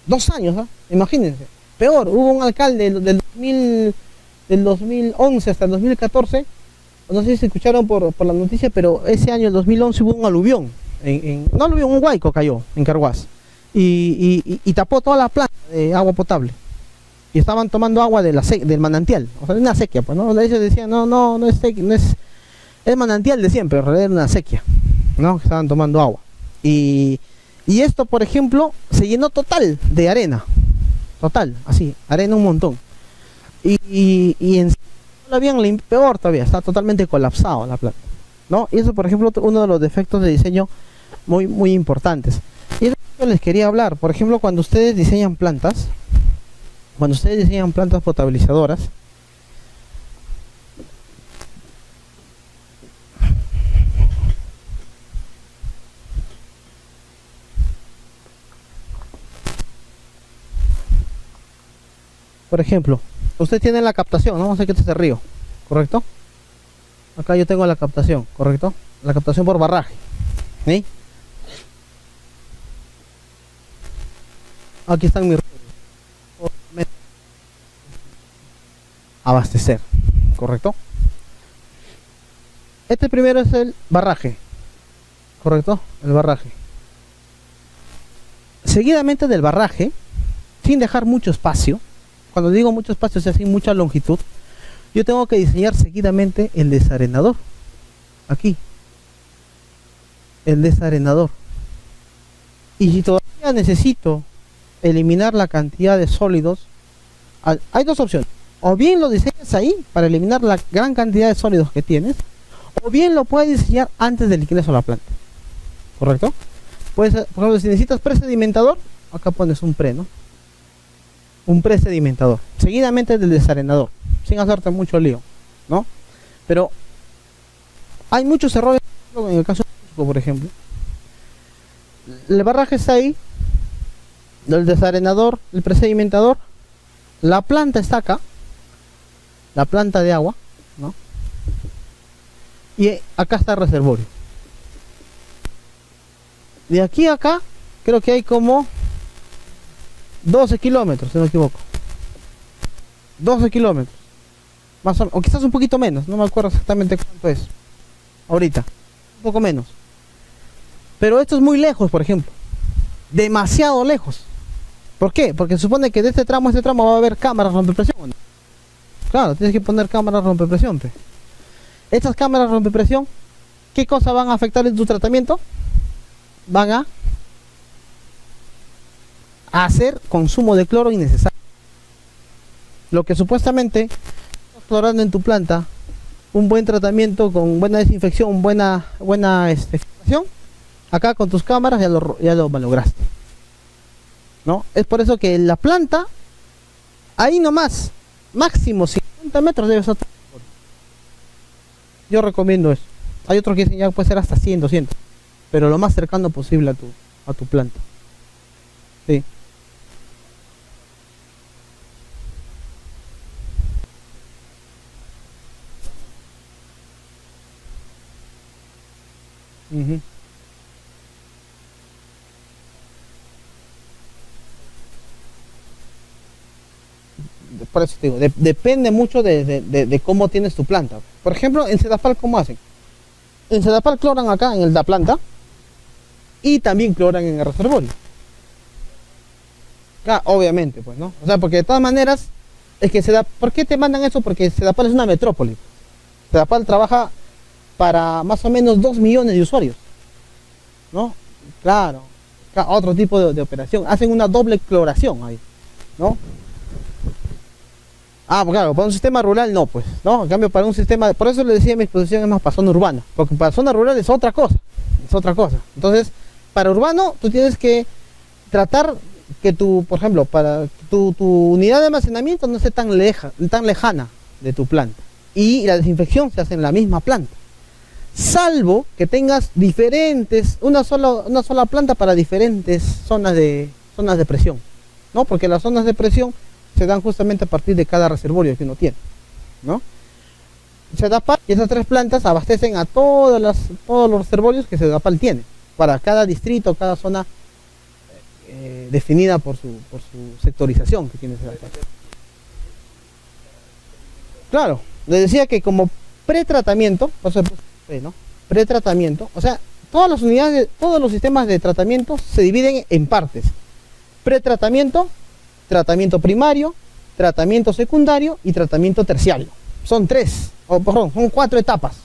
2 años, ¿eh? Imagínense. Peor, hubo un alcalde del 2011 hasta el 2014, no sé si escucharon por la noticia, pero ese año, el 2011, hubo un aluvión. No aluvión, un huaico cayó en Carhuaz. Y tapó toda la planta de agua potable. Y estaban tomando agua del manantial. O sea, una sequía, pues, ¿no? Ellos decían, no es sequía, es manantial de siempre, en realidad era una sequía, ¿no? Que estaban tomando agua. Y esto, por ejemplo, se llenó total de arena. Total, así, arena un montón. Y en sí, no lo habían limpiado, peor todavía, está totalmente colapsado la planta, ¿no? Y eso, por ejemplo, uno de los defectos de diseño muy, muy importantes. Y de eso les quería hablar. Por ejemplo, cuando ustedes diseñan plantas potabilizadoras, por ejemplo, usted tiene la captación, ¿no? Vamos a ver que este es el río, ¿correcto? Acá yo tengo la captación, ¿correcto? La captación por barraje, ¿sí? Aquí están mis ríos. Abastecer, ¿correcto? Este primero es el barraje, ¿correcto? El barraje. Seguidamente del barraje, sin dejar mucho espacio, cuando digo mucho espacio, es sin mucha longitud, yo tengo que diseñar seguidamente el desarenador. Aquí. El desarenador. Y si todavía necesito eliminar la cantidad de sólidos, hay dos opciones. O bien lo diseñas ahí para eliminar la gran cantidad de sólidos que tienes, o bien lo puedes diseñar antes del ingreso a la planta. ¿Correcto? Puedes, por ejemplo, si necesitas presedimentador, acá pones un pre, ¿no? Un presedimentador. Seguidamente del desarenador, sin hacerte mucho lío, ¿no? Pero hay muchos errores, en el caso de, por ejemplo, el barraje está ahí, el desarenador, el presedimentador, la planta está acá, la planta de agua, ¿no? Y acá está el reservorio. De aquí a acá, creo que hay como 12 kilómetros, si no me equivoco. 12 kilómetros. más o quizás un poquito menos, no me acuerdo exactamente cuánto es ahorita, un poco menos. Pero esto es muy lejos, por ejemplo, demasiado lejos. ¿Por qué? Porque se supone que de este tramo a este tramo va a haber cámaras rompepresión, ¿o no? Claro, tienes que poner cámaras rompepresión, pe. Estas cámaras rompepresión, ¿qué cosa van a afectar en tu tratamiento? Van a hacer consumo de cloro innecesario. Lo que supuestamente estás clorando en tu planta, un buen tratamiento con buena desinfección, buena filtración, acá con tus cámaras ya lo malograste, ¿no? Es por eso que la planta, ahí nomás, máximo 50 metros debe estar. Yo recomiendo eso. Hay otros que dicen ya puede ser hasta 100, 200, pero lo más cercano posible a tu planta. Sí. Ujú. Por eso te digo, depende mucho de cómo tienes tu planta. Por ejemplo, en Sedapal, ¿cómo hacen? En Sedapal cloran acá en la planta y también cloran en el reservorio. Claro, obviamente, pues, ¿no? O sea, porque de todas maneras, es que ¿por qué te mandan eso? Porque Sedapal es una metrópoli. Sedapal trabaja para más o menos 2 millones de usuarios, ¿no? Claro, otro tipo de operación. Hacen una doble cloración ahí, ¿no? Ah, pues claro, para un sistema rural no, pues, ¿no? En cambio, para un sistema, por eso le decía mi exposición es más para zona urbana, porque para zona rural es otra cosa, es otra cosa. Entonces, para urbano, tú tienes que tratar que por ejemplo, para tu unidad de almacenamiento no esté tan lejana de tu planta. Y la desinfección se hace en la misma planta. Salvo que tengas una sola planta para diferentes zonas de presión, ¿no? Porque las zonas de presión se dan justamente a partir de cada reservorio que uno tiene, ¿no? Sedapal y esas 3 plantas abastecen a todos los reservorios que Sedapal tiene, para cada distrito, cada zona definida por su sectorización que tiene Sedapal. Claro, les decía que como pretratamiento, por eso ¿no? Pretratamiento, o sea, todas las unidades, todos los sistemas de tratamiento se dividen en partes: pretratamiento, tratamiento primario, tratamiento secundario y tratamiento terciario. Son 4 etapas.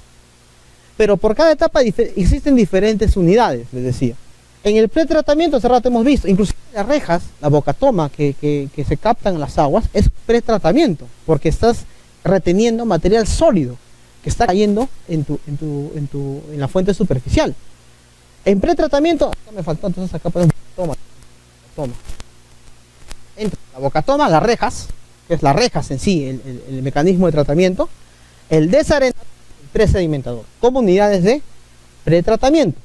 Pero por cada etapa existen diferentes unidades, les decía. En el pretratamiento, hace rato hemos visto, inclusive las rejas, la bocatoma que se captan en las aguas, es pretratamiento, porque estás reteniendo material sólido que está cayendo en la fuente superficial. En pretratamiento, acá me faltó, entonces acá podemos toma. Entra la bocatoma, las rejas, que es las rejas en sí, el mecanismo de tratamiento, el desarenador, el presedimentador, como unidades de pretratamiento,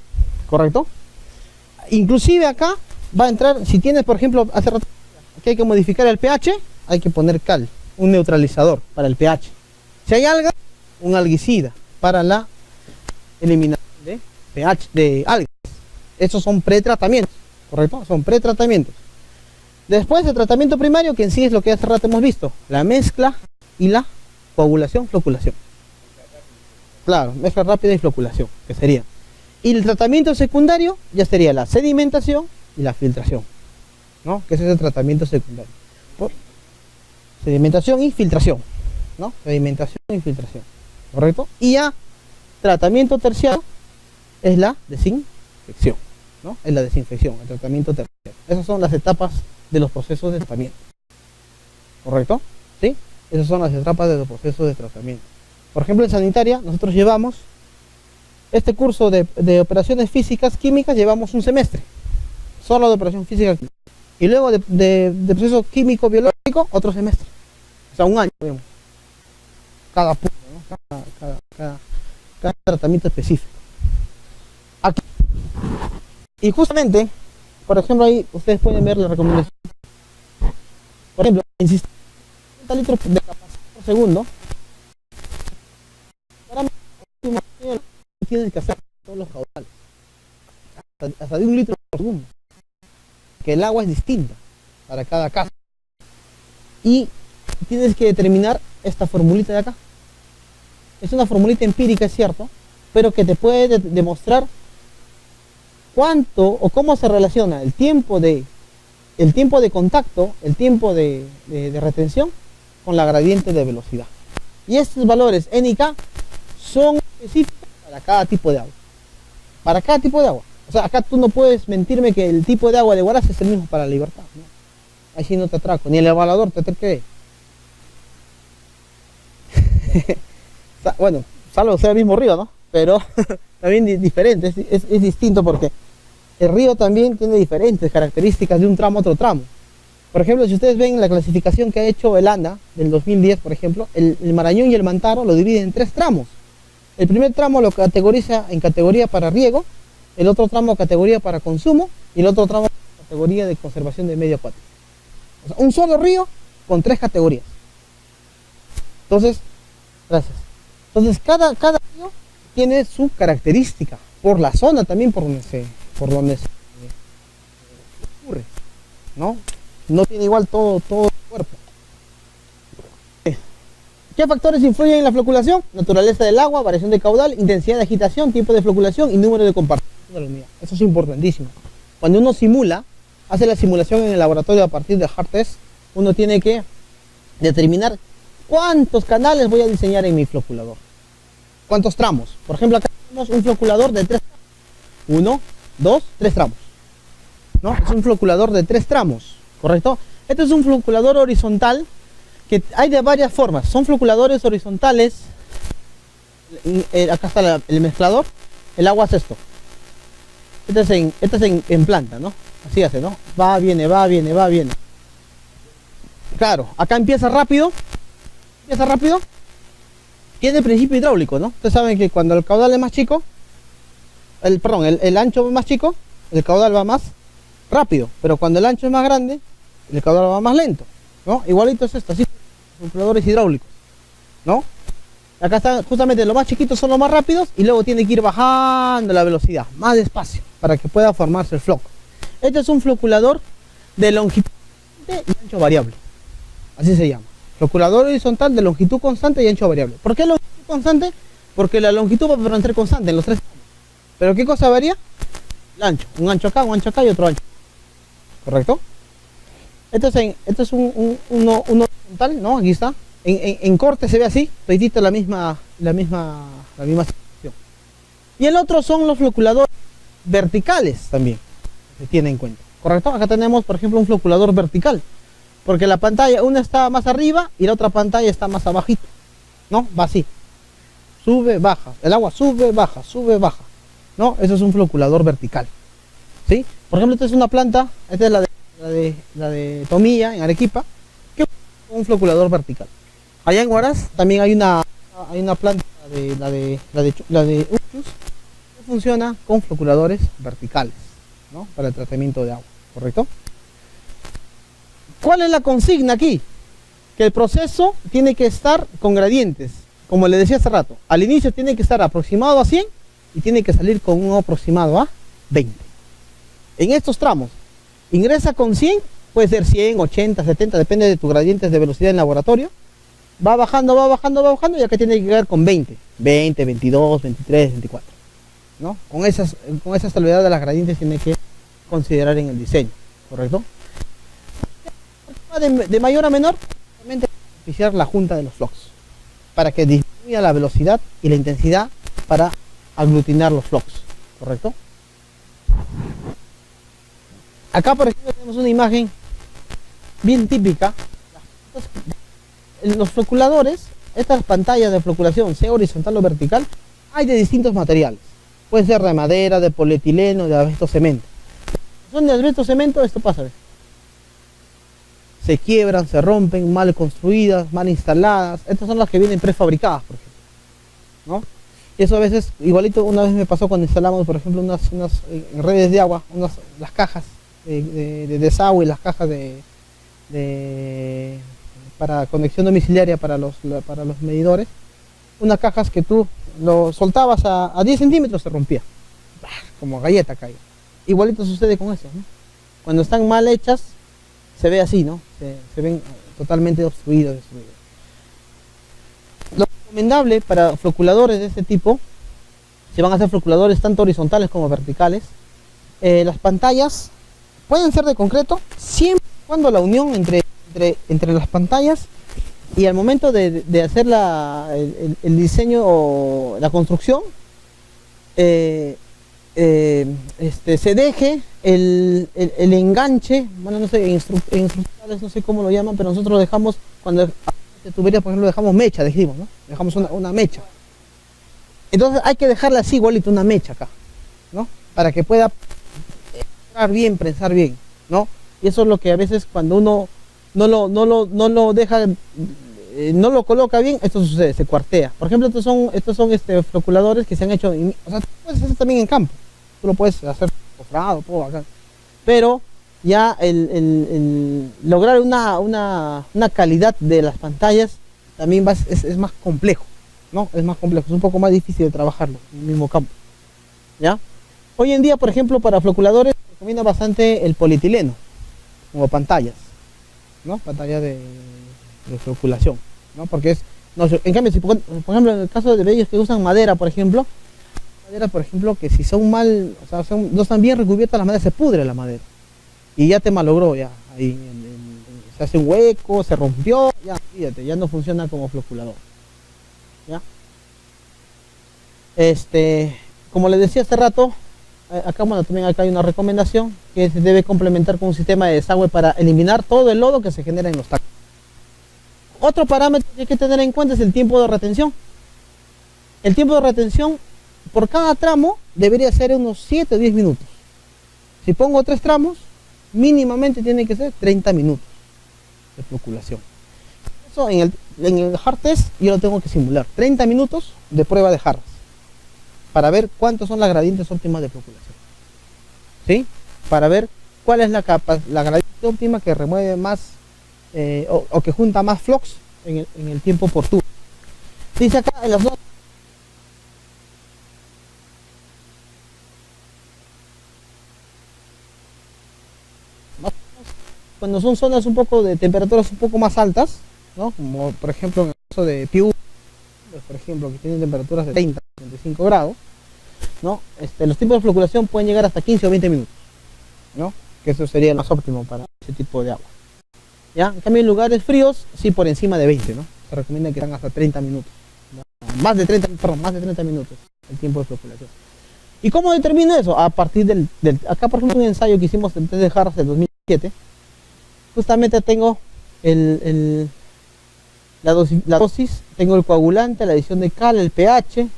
¿correcto? Inclusive acá va a entrar, si tienes, por ejemplo, hace rato, aquí hay que modificar el pH, hay que poner cal, un neutralizador para el pH. Si hay algas, un algicida para la eliminación de pH de algas. Estos son pretratamientos, ¿correcto? Son pretratamientos. Después el tratamiento primario, que en sí es lo que hace rato hemos visto, la mezcla y la coagulación, floculación. Claro, mezcla rápida y floculación, que sería. Y el tratamiento secundario ya sería la sedimentación y la filtración, ¿no? Que ese es el tratamiento secundario. Sedimentación y filtración, ¿no? Sedimentación y filtración, ¿correcto? Y ya tratamiento terciario es la desinfección, ¿no? Es la desinfección, el tratamiento terciario. Esas son las etapas de los procesos de tratamiento, ¿correcto? ¿Sí? Esas son las etapas de los procesos de tratamiento. Por ejemplo, en sanitaria nosotros llevamos este curso de operaciones físicas químicas, llevamos un semestre solo de operación física química, y luego de proceso químico biológico otro semestre, o sea, un año vemos cada punto, ¿no? cada tratamiento específico aquí. Y justamente, por ejemplo, ahí ustedes pueden ver la recomendación. Por ejemplo, en sistema de 30 litros de capacidad por segundo, tienes que hacer todos los caudales, hasta de 1 litro por segundo, que el agua es distinta para cada caso, y tienes que determinar esta formulita de acá. Es una formulita empírica, es cierto, pero que te puede demostrar cuánto o cómo se relaciona el tiempo de contacto, el tiempo de retención con la gradiente de velocidad. Y estos valores N y K son específicos para cada tipo de agua. Para cada tipo de agua. O sea, acá tú no puedes mentirme que el tipo de agua de Huaraz es el mismo para la Libertad, ¿no? Ahí sí no te atraco, ni el evaluador te cree. Bueno, salvo sea el mismo río, ¿no? Pero también diferente, es distinto porque el río también tiene diferentes características de un tramo a otro tramo. Por ejemplo, si ustedes ven la clasificación que ha hecho el ANDA del 2010, por ejemplo, el Marañón y el Mantaro lo dividen en 3 tramos. El primer tramo lo categoriza en categoría para riego, el otro tramo categoría para consumo y el otro tramo categoría de conservación de medio acuático. O sea, un solo río con 3 categorías. Entonces, gracias. Entonces, cada río tiene su característica, por la zona también por donde se ocurre, ¿no? No tiene igual todo el cuerpo. ¿Qué factores influyen en la floculación? Naturaleza del agua, variación de caudal, intensidad de agitación, tiempo de floculación y número de compartición de la unidad. Eso es importantísimo. Cuando uno simula, hace la simulación en el laboratorio a partir de hard test, uno tiene que determinar cuántos canales voy a diseñar en mi floculador. ¿Cuántos tramos? Por ejemplo, acá tenemos un floculador de 3 tramos. 1, 2, 3 tramos. ¿No? Es un floculador de 3 tramos, ¿correcto? Este es un floculador horizontal que hay de varias formas. Son floculadores horizontales. Acá está el mezclador. El agua es esto. Este es en planta, ¿no? Así hace, ¿no? Va, viene, va, viene, va, viene. Claro, acá empieza rápido. Tiene principio hidráulico, ¿no? Ustedes saben que cuando el caudal es más chico, el ancho es más chico, el caudal va más rápido. Pero cuando el ancho es más grande, el caudal va más lento, ¿no? Igualito es esto, así, floculadores hidráulicos, ¿no? Acá están justamente los más chiquitos son los más rápidos y luego tiene que ir bajando la velocidad, más despacio, para que pueda formarse el floco. Este es un floculador de longitud y ancho variable, así se llama. Floculador horizontal de longitud constante y ancho variable. ¿Por qué longitud constante? Porque la longitud va a permanecer constante en los 3 tramos. ¿Pero qué cosa varía? El ancho. Un ancho acá y otro ancho. ¿Correcto? Esto es uno horizontal, ¿no? Aquí está. En corte se ve así, toditito la misma situación. Y el otro son los floculadores verticales también, se tiene en cuenta. ¿Correcto? Acá tenemos, por ejemplo, un floculador vertical. Porque la pantalla, una está más arriba y la otra pantalla está más abajito, ¿no? Va así. Sube, baja. El agua sube, baja, ¿no? Eso es un floculador vertical, ¿sí? Por ejemplo, esta es una planta, esta es la de Tomilla, en Arequipa, que es un floculador vertical. Allá en Huaraz también hay una planta la de Uchus, que funciona con floculadores verticales, ¿no? Para el tratamiento de agua, ¿correcto? ¿Cuál es la consigna aquí? Que el proceso tiene que estar con gradientes, como le decía hace rato. Al inicio tiene que estar aproximado a 100 y tiene que salir con un aproximado a 20. En estos tramos, ingresa con 100, puede ser 100, 80, 70, depende de tus gradientes de velocidad en laboratorio. Va bajando y acá tiene que llegar con 20, 22, 23, 24. ¿No? Con esas salvedades de las gradientes tiene que considerar en el diseño, ¿correcto? De mayor a menor, realmente beneficiar la junta de los flux para que disminuya la velocidad y la intensidad para aglutinar los flux, ¿correcto? Acá, por ejemplo, tenemos una imagen bien típica. Los floculadores, estas pantallas de floculación, sea horizontal o vertical, hay de distintos materiales. Puede ser de madera, de polietileno, de asbesto cemento. Son de asbesto cemento, esto pasa, ¿ves? Se quiebran, se rompen, mal construidas, mal instaladas. Estas son las que vienen prefabricadas, por ejemplo, ¿no? Y eso a veces, igualito una vez me pasó cuando instalamos, por ejemplo, unas redes de agua, las cajas de desagüe, las cajas para conexión domiciliaria para los medidores. Unas cajas que tú lo soltabas a 10 centímetros, se rompía. Como galleta caía. Igualito sucede con eso, ¿no? Cuando están mal hechas, se ve así, ¿no? Se ven totalmente obstruidos, destruidos. Recomendable para floculadores de este tipo, si van a hacer floculadores tanto horizontales como verticales, las pantallas pueden ser de concreto, siempre y cuando la unión entre las pantallas y al momento de hacer el diseño o la construcción, se deje el enganche, bueno, no sé, instrumentales, no sé cómo lo llaman, pero nosotros dejamos, cuando de tubería, por ejemplo, dejamos mecha, dijimos, ¿no? Dejamos una mecha. Entonces hay que dejarla así, igualito, una mecha acá, ¿no? Para que pueda entrar bien, prensar bien, ¿no? Y eso es lo que a veces cuando uno no lo deja, no lo coloca bien, esto sucede, se cuartea. Por ejemplo, estos son floculadores que se han hecho, o sea, tú puedes hacer también en campo, tú lo puedes hacer cofrado, todo acá, pero ya el lograr una calidad de las pantallas también es más complejo, ¿no? Es más complejo, es un poco más difícil de trabajarlo en el mismo campo, ¿ya? Hoy en día, por ejemplo, para floculadores se recomienda bastante el polietileno como pantallas, ¿no? Pantallas de floculación, ¿no? Porque no, en cambio, si por ejemplo en el caso de ellos que usan madera, por ejemplo, que si son mal, o sea, no están bien recubiertas las maderas, se pudre la madera y ya te malogró, ya ahí se hace un hueco, se rompió, ya, fíjate, ya no funciona como floculador, ¿ya? Como les decía hace rato, acá, bueno, también acá hay una recomendación que se debe complementar con un sistema de desagüe para eliminar todo el lodo que se genera en los tacos. Otro parámetro que hay que tener en cuenta es el tiempo de retención. El tiempo de retención por cada tramo debería ser unos 7 o 10 minutos. Si pongo 3 tramos, mínimamente tiene que ser 30 minutos de floculación. Eso en el hard test yo lo tengo que simular. 30 minutos de prueba de jarras para ver cuántos son las gradientes óptimas de floculación, ¿sí? Para ver cuál es la gradiente óptima que remueve más o que junta más flux en el tiempo oportuno. Dice acá en las dos, cuando son zonas un poco de temperaturas un poco más altas, ¿no? Como por ejemplo en el caso de Piura, por ejemplo, que tienen temperaturas de 30 a 35 grados, ¿no? Los tiempos de floculación pueden llegar hasta 15 o 20 minutos, ¿no? Que eso sería lo más óptimo para ese tipo de agua, ¿ya? En cambio en lugares fríos, sí por encima de 20, ¿no? Se recomienda que sean hasta 30 minutos, ¿no? Más de 30 minutos el tiempo de floculación. ¿Y cómo determino eso? A partir acá por ejemplo un ensayo que hicimos en test de jarras del 2007, justamente tengo la dosis, tengo el coagulante, la adición de cal, el pH,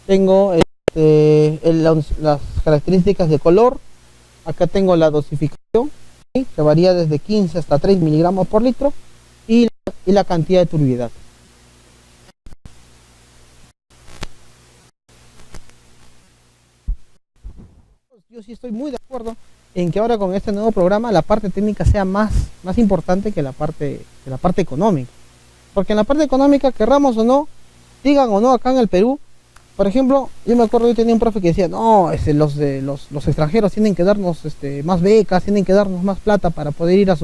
tengo las características de color, acá tengo la dosificación, ¿sí? Que varía desde 15 hasta 30 miligramos por litro, y la cantidad de turbiedad. Yo sí estoy muy de acuerdo en que ahora con este nuevo programa la parte técnica sea más importante que la parte económica. Porque en la parte económica, querramos o no, digan o no, acá en el Perú, por ejemplo, yo me acuerdo, yo tenía un profe que decía, no, los extranjeros tienen que darnos más becas, tienen que darnos más plata para poder ir a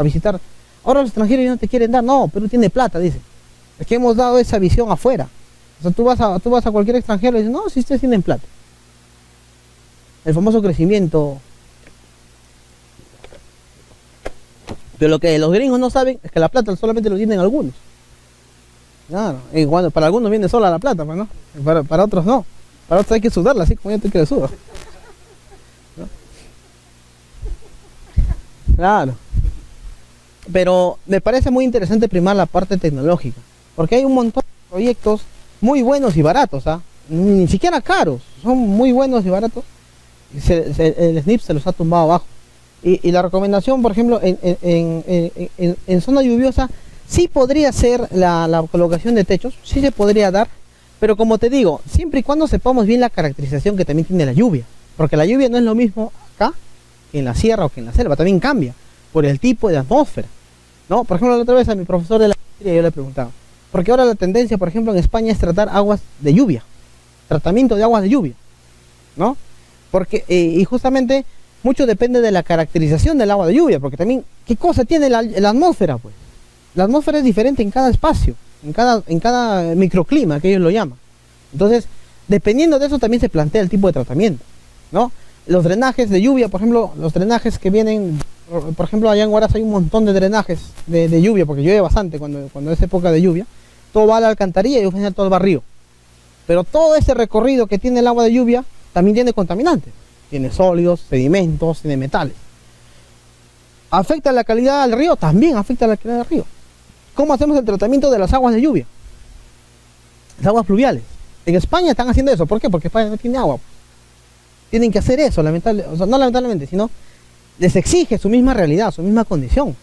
visitar. Ahora los extranjeros ya no te quieren dar, no, Perú tiene plata, dice. Es que hemos dado esa visión afuera. O sea, tú vas a cualquier extranjero y dices, no, si ustedes tienen plata. El famoso crecimiento. Pero lo que los gringos no saben es que la plata solamente lo tienen algunos. Claro, y cuando para algunos viene sola la plata, pues, ¿no? Para otros no. Para otros hay que sudarla, así como yo te quiero sudar, ¿no? Claro. Pero me parece muy interesante primar la parte tecnológica, porque hay un montón de proyectos muy buenos y baratos, ¿ah? Ni siquiera caros, son muy buenos y baratos. El SNIP se los ha tumbado abajo. Y la recomendación, por ejemplo, en zona lluviosa, sí podría ser la colocación de techos, sí se podría dar, pero como te digo, siempre y cuando sepamos bien la caracterización que también tiene la lluvia, porque la lluvia no es lo mismo acá que en la sierra o que en la selva, también cambia por el tipo de atmósfera, ¿no? Por ejemplo, la otra vez a mi profesor de la maestría yo le preguntaba, porque ahora la tendencia, por ejemplo, en España es tratar aguas de lluvia, tratamiento de aguas de lluvia, ¿no? Porque, y justamente, mucho depende de la caracterización del agua de lluvia, porque también, ¿qué cosa tiene la atmósfera? Pues la atmósfera es diferente en cada espacio, en cada microclima que ellos lo llaman. Entonces, dependiendo de eso también se plantea el tipo de tratamiento, ¿no? Los drenajes de lluvia, por ejemplo, los drenajes que vienen, por ejemplo, allá en Huaraz hay un montón de drenajes de lluvia, porque llueve bastante cuando es época de lluvia, todo va a la alcantarilla y al final todo va al río. Pero todo ese recorrido que tiene el agua de lluvia también tiene contaminantes, tiene sólidos, sedimentos, tiene metales. ¿Afecta la calidad del río? También afecta la calidad del río. ¿Cómo hacemos el tratamiento de las aguas de lluvia? Las aguas pluviales. En España están haciendo eso. ¿Por qué? Porque España no tiene agua. Tienen que hacer eso, no lamentablemente, sino les exige su misma realidad, su misma condición.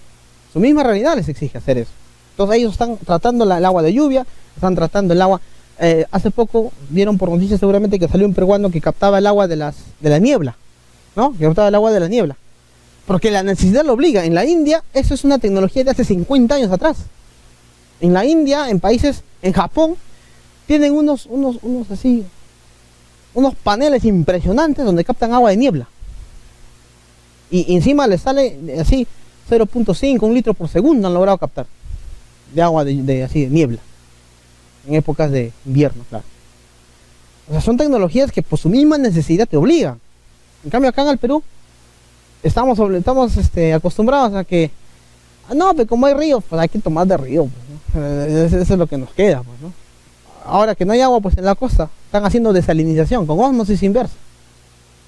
Su misma realidad les exige hacer eso. Entonces ellos están tratando el agua de lluvia, están tratando el agua. Hace poco vieron por noticias seguramente que salió un peruano que captaba el agua de la niebla, ¿no? Que captaba el agua de la niebla. Porque la necesidad lo obliga. En la India, eso es una tecnología de hace 50 años atrás. En la India, en países, en Japón, tienen unos paneles impresionantes donde captan agua de niebla. Y encima les sale así 0.5, 1 litro por segundo han logrado captar de agua de niebla. En épocas de invierno, claro. O sea, son tecnologías que por su misma necesidad te obligan. En cambio acá en el Perú estamos acostumbrados a que no, pero como hay río, pues hay que tomar de río, pues, ¿no? Eso es lo que nos queda, pues, ¿no? Ahora que no hay agua, pues en la costa están haciendo desalinización con ósmosis inversa,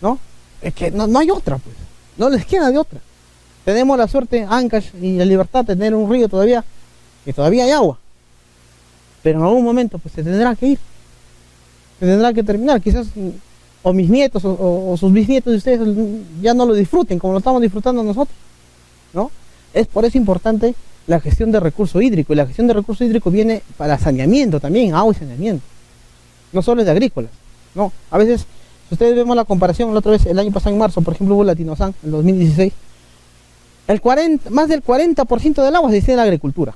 ¿no? Es que no hay otra, pues, no les queda de otra. Tenemos la suerte, Ancash y la Libertad, de tener un río todavía, que todavía hay agua, pero en algún momento pues se tendrá que ir, se tendrá que terminar. Quizás o mis nietos o sus bisnietos de ustedes ya no lo disfruten como lo estamos disfrutando nosotros, ¿no? Es por eso importante la gestión de recurso hídrico, y la gestión de recurso hídrico viene para saneamiento también, agua y saneamiento, no solo es de agrícolas, ¿no? A veces, si ustedes vemos la comparación, la otra vez, el año pasado en marzo, por ejemplo, hubo Latinosan, en 2016, más del 40% del agua se destina a la agricultura,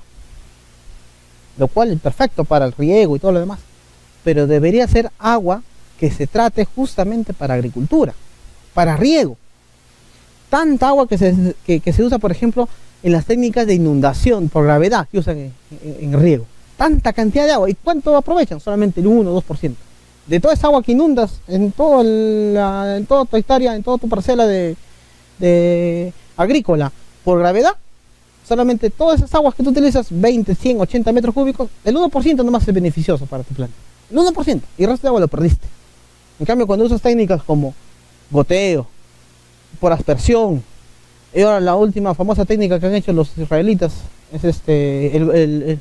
lo cual es perfecto para el riego y todo lo demás, pero debería ser agua que se trate justamente para agricultura, para riego. Tanta agua que se usa, por ejemplo, en las técnicas de inundación por gravedad que usan en riego. Tanta cantidad de agua. ¿Y cuánto aprovechan? Solamente el 1 o 2%. De toda esa agua que inundas en toda tu hectárea, en toda tu parcela de agrícola por gravedad, solamente todas esas aguas que tú utilizas, 20, 100, 80 metros cúbicos, el 1% nomás es beneficioso para tu planta. El 1%. Y el resto de agua lo perdiste. En cambio, cuando usas técnicas como goteo, por aspersión, y ahora la última famosa técnica que han hecho los israelitas es el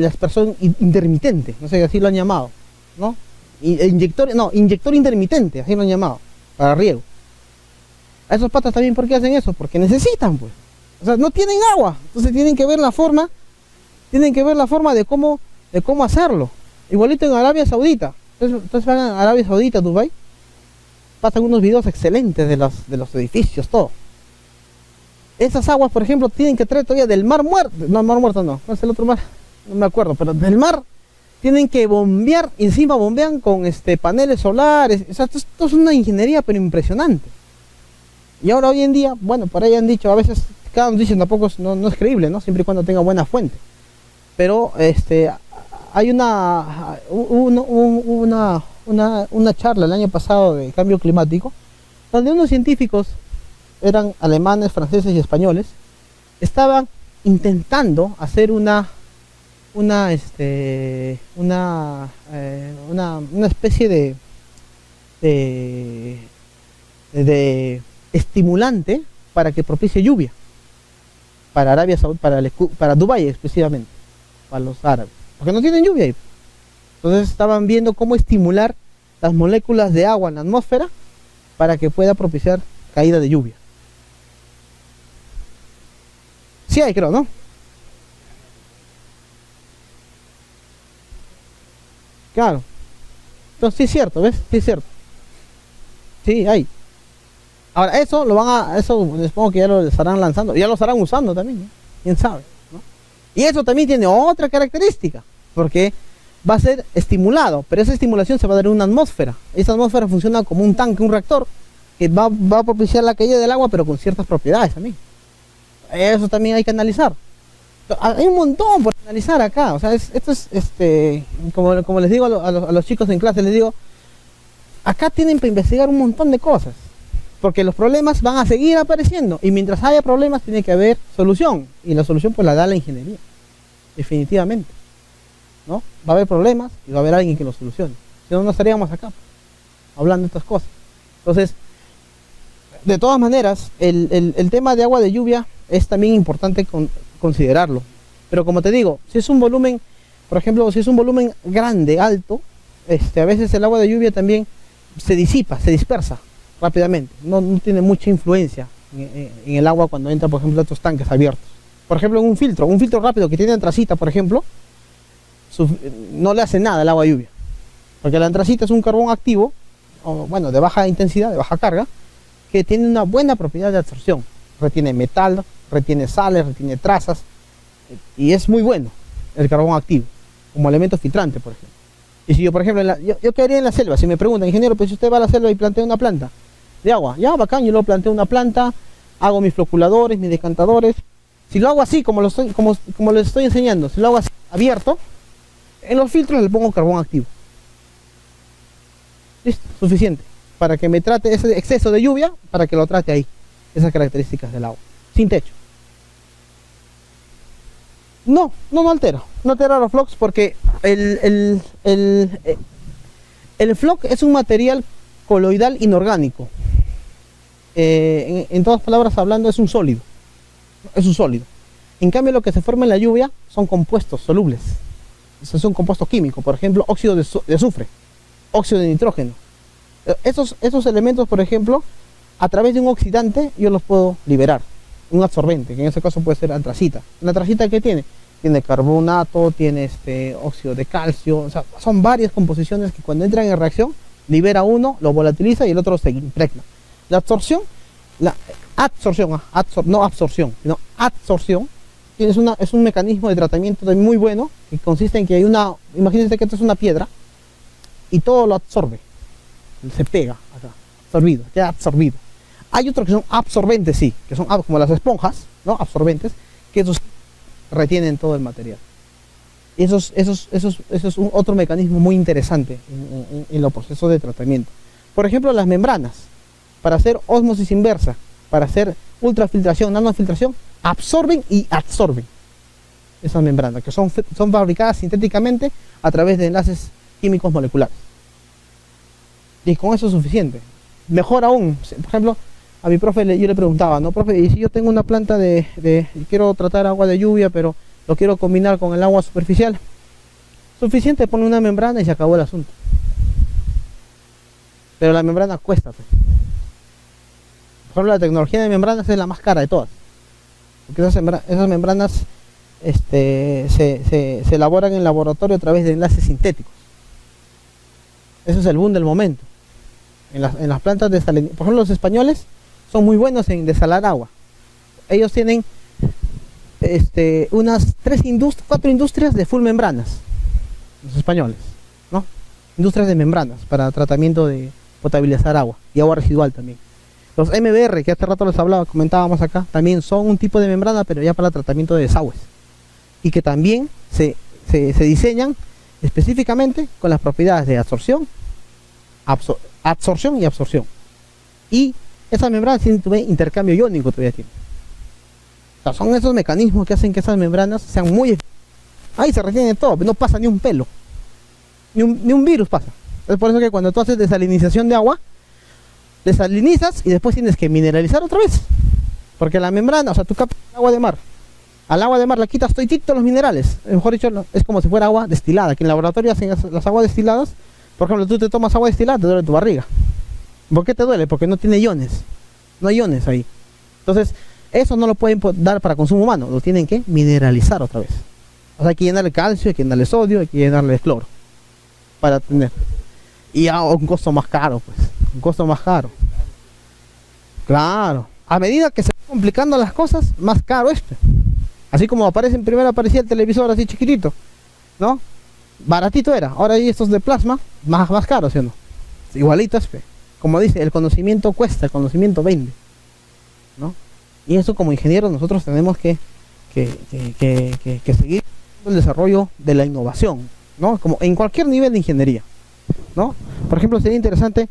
aspersor intermitente, no sé, así lo han llamado, ¿no? Inyector intermitente, así lo han llamado, para riego. A esos patas también, ¿por qué hacen eso? Porque necesitan, pues. O sea, no tienen agua, entonces tienen que ver la forma de cómo hacerlo. Igualito en Arabia Saudita. Entonces van a Arabia Saudita, Dubái, pasan unos videos excelentes de los edificios, todo. Esas aguas, por ejemplo, tienen que traer todavía del mar muerto. No, mar muerto no, ¿cuál es el otro mar? No me acuerdo, pero del mar tienen que bombear, y encima bombean con paneles solares. O sea, esto es una ingeniería pero impresionante. Y ahora hoy en día, bueno, por ahí han dicho, a veces cada noticia tampoco no es creíble, ¿no? Siempre y cuando tenga buena fuente. Pero hay una charla el año pasado de cambio climático, donde unos científicos, eran alemanes, franceses y españoles, estaban intentando hacer una especie de estimulante para que propicie lluvia para Arabia Saudita, para Dubái exclusivamente, para los árabes, porque no tienen lluvia ahí. Entonces estaban viendo cómo estimular las moléculas de agua en la atmósfera para que pueda propiciar caída de lluvia. Sí hay, creo, ¿no? Claro. Entonces sí es cierto, ¿ves? Sí es cierto. Sí, hay. Ahora eso supongo que ya lo estarán lanzando, ya lo estarán usando también, ¿no? ¿Quién sabe? ¿No? Y eso también tiene otra característica, porque va a ser estimulado, pero esa estimulación se va a dar en una atmósfera. Esa atmósfera funciona como un tanque, un reactor, que va a propiciar la caída del agua, pero con ciertas propiedades también. Eso también hay que analizar. Hay un montón, analizar acá, o sea, esto es, como les digo a los chicos en clase, les digo, acá tienen que investigar un montón de cosas, porque los problemas van a seguir apareciendo, y mientras haya problemas tiene que haber solución, y la solución pues la da la ingeniería, definitivamente, ¿no? Va a haber problemas y va a haber alguien que los solucione, si no, no estaríamos acá, hablando de estas cosas. Entonces, de todas maneras, el tema de agua de lluvia es también importante considerarlo. Pero como te digo, si es un volumen, por ejemplo, si es un volumen grande, alto, a veces el agua de lluvia también se disipa, se dispersa rápidamente. No tiene mucha influencia en el agua cuando entra, por ejemplo, a estos tanques abiertos. Por ejemplo, en un filtro rápido que tiene antracita, por ejemplo, no le hace nada al agua de lluvia. Porque la antracita es un carbón activo, o, bueno, de baja intensidad, de baja carga, que tiene una buena propiedad de absorción. Retiene metal, retiene sales, retiene trazas, y es muy bueno el carbón activo, como elemento filtrante, por ejemplo. Y si yo, por ejemplo, yo quedaría en la selva, si me preguntan, ingeniero, pues si usted va a la selva y plantea una planta de agua, ya, bacán, yo luego planteo una planta, hago mis floculadores, mis decantadores. Si lo hago así, como les estoy enseñando, si lo hago así, abierto, en los filtros le pongo carbón activo. Listo, suficiente, para que me trate ese exceso de lluvia, para que lo trate ahí, esas características del agua, sin techo. No altera los flux, porque el flux es un material coloidal inorgánico. En todas palabras hablando, es un sólido. En cambio, lo que se forma en la lluvia son compuestos solubles. Es un compuesto químico, por ejemplo, óxido de azufre, óxido de nitrógeno. Esos elementos, por ejemplo, a través de un oxidante yo los puedo liberar. Un absorbente, que en este caso puede ser antracita. ¿La antracita qué tiene? Tiene carbonato, tiene óxido de calcio, o sea, son varias composiciones que cuando entran en reacción, libera uno, lo volatiliza y el otro se impregna. La absorción, no absorción, sino absorción, es un mecanismo de tratamiento muy bueno, que consiste en que hay imagínense que esto es una piedra, y todo lo absorbe, se pega acá, absorbido, queda absorbido. Hay otros que son absorbentes, sí, que son como las esponjas, ¿no? Absorbentes, que esos retienen todo el material. Eso es otro mecanismo muy interesante en los procesos de tratamiento. Por ejemplo, las membranas, para hacer ósmosis inversa, para hacer ultrafiltración, nanofiltración, absorben y absorben esas membranas, que son fabricadas sintéticamente a través de enlaces químicos moleculares. Y con eso es suficiente. Mejor aún, por ejemplo, a mi profe yo le preguntaba, ¿no, profe? Y si yo tengo una planta quiero tratar agua de lluvia, pero lo quiero combinar con el agua superficial, suficiente, pone una membrana y se acabó el asunto. Pero la membrana cuesta, pues. Por ejemplo, la tecnología de membranas es la más cara de todas, porque esas membranas se elaboran en laboratorio a través de enlaces sintéticos. Eso es el boom del momento. En las plantas de desalinización, por ejemplo, los españoles son muy buenos en desalar agua. Ellos tienen unas 4 industrias de full membranas, los españoles, ¿no? Industrias de membranas para tratamiento de potabilizar agua y agua residual también. Los MBR, que hace rato les comentábamos acá, también son un tipo de membrana, pero ya para tratamiento de desagües, y que también se diseñan específicamente con las propiedades de absorción y absorción. Y esas membranas tienen intercambio iónico, todavía tienen. O sea, son esos mecanismos que hacen que esas membranas sean muy eficaces. Ahí se retiene todo, no pasa ni un pelo, ni un virus pasa. Es por eso que cuando tú haces desalinización de agua, desalinizas y después tienes que mineralizar otra vez, porque la membrana, o sea, tú captas agua de mar, al agua de mar le quitas todos los minerales, mejor dicho, es como si fuera agua destilada, que en el laboratorio hacen las aguas destiladas. Por ejemplo, tú te tomas agua destilada, te duele tu barriga. ¿Por qué te duele? Porque no tiene iones, no hay iones ahí. Entonces, eso no lo pueden dar para consumo humano, lo tienen que mineralizar otra vez. O sea, hay que llenarle calcio, hay que llenarle sodio, hay que llenarle cloro para tener. Y a un costo más caro, pues. Un costo más caro. Claro. A medida que se van complicando las cosas, más caro es. Así como primero aparecía el televisor así chiquitito, ¿no? Baratito era. Ahora hay estos de plasma, más caros, ¿sí o no? Igualitos, como dice, el conocimiento cuesta, el conocimiento vende, ¿no? Y eso como ingenieros nosotros tenemos que seguir el desarrollo de la innovación, ¿no? Como en cualquier nivel de ingeniería, ¿no? Por ejemplo, sería interesante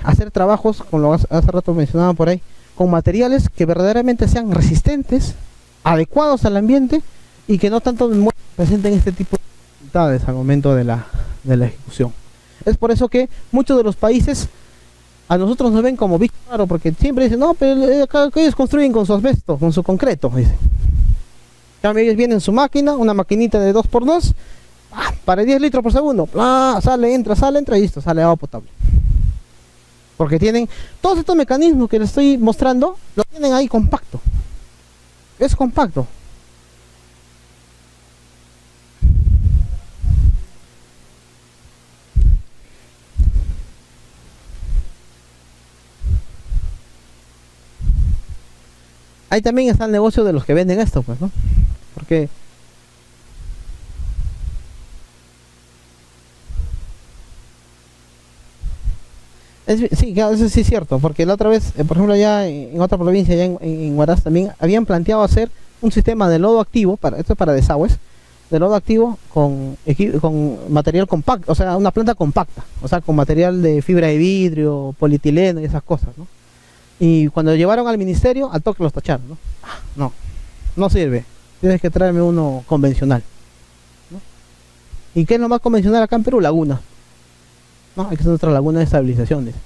hacer trabajos, como lo hace rato mencionaba por ahí, con materiales que verdaderamente sean resistentes, adecuados al ambiente y que no tanto presenten este tipo de dificultades al momento de la ejecución. Es por eso que muchos de los países a nosotros nos ven como bicho raro, porque siempre dicen, no, pero acá ellos construyen con su asbesto, con su concreto, dicen. Ellos vienen en su máquina, una maquinita de 2x2, para 10 litros por segundo, sale, entra y listo, sale agua potable. Porque tienen todos estos mecanismos que les estoy mostrando, lo tienen ahí compacto. Es compacto. Ahí también está el negocio de los que venden esto, pues, ¿no? Porque sí, claro, eso sí es cierto, porque la otra vez, por ejemplo, allá en otra provincia, allá en Huaraz también, habían planteado hacer un sistema de lodo activo, esto es para desagües, de lodo activo con material compacto, o sea, una planta compacta, o sea, con material de fibra de vidrio, polietileno y esas cosas, ¿no? Y cuando llevaron al ministerio, al toque los tacharon, ¿no? No, no sirve, tienes que traerme uno convencional, ¿no? ¿Y qué es lo más convencional acá en Perú? Laguna, ¿no? Hay que hacer nuestra laguna de estabilización, dice.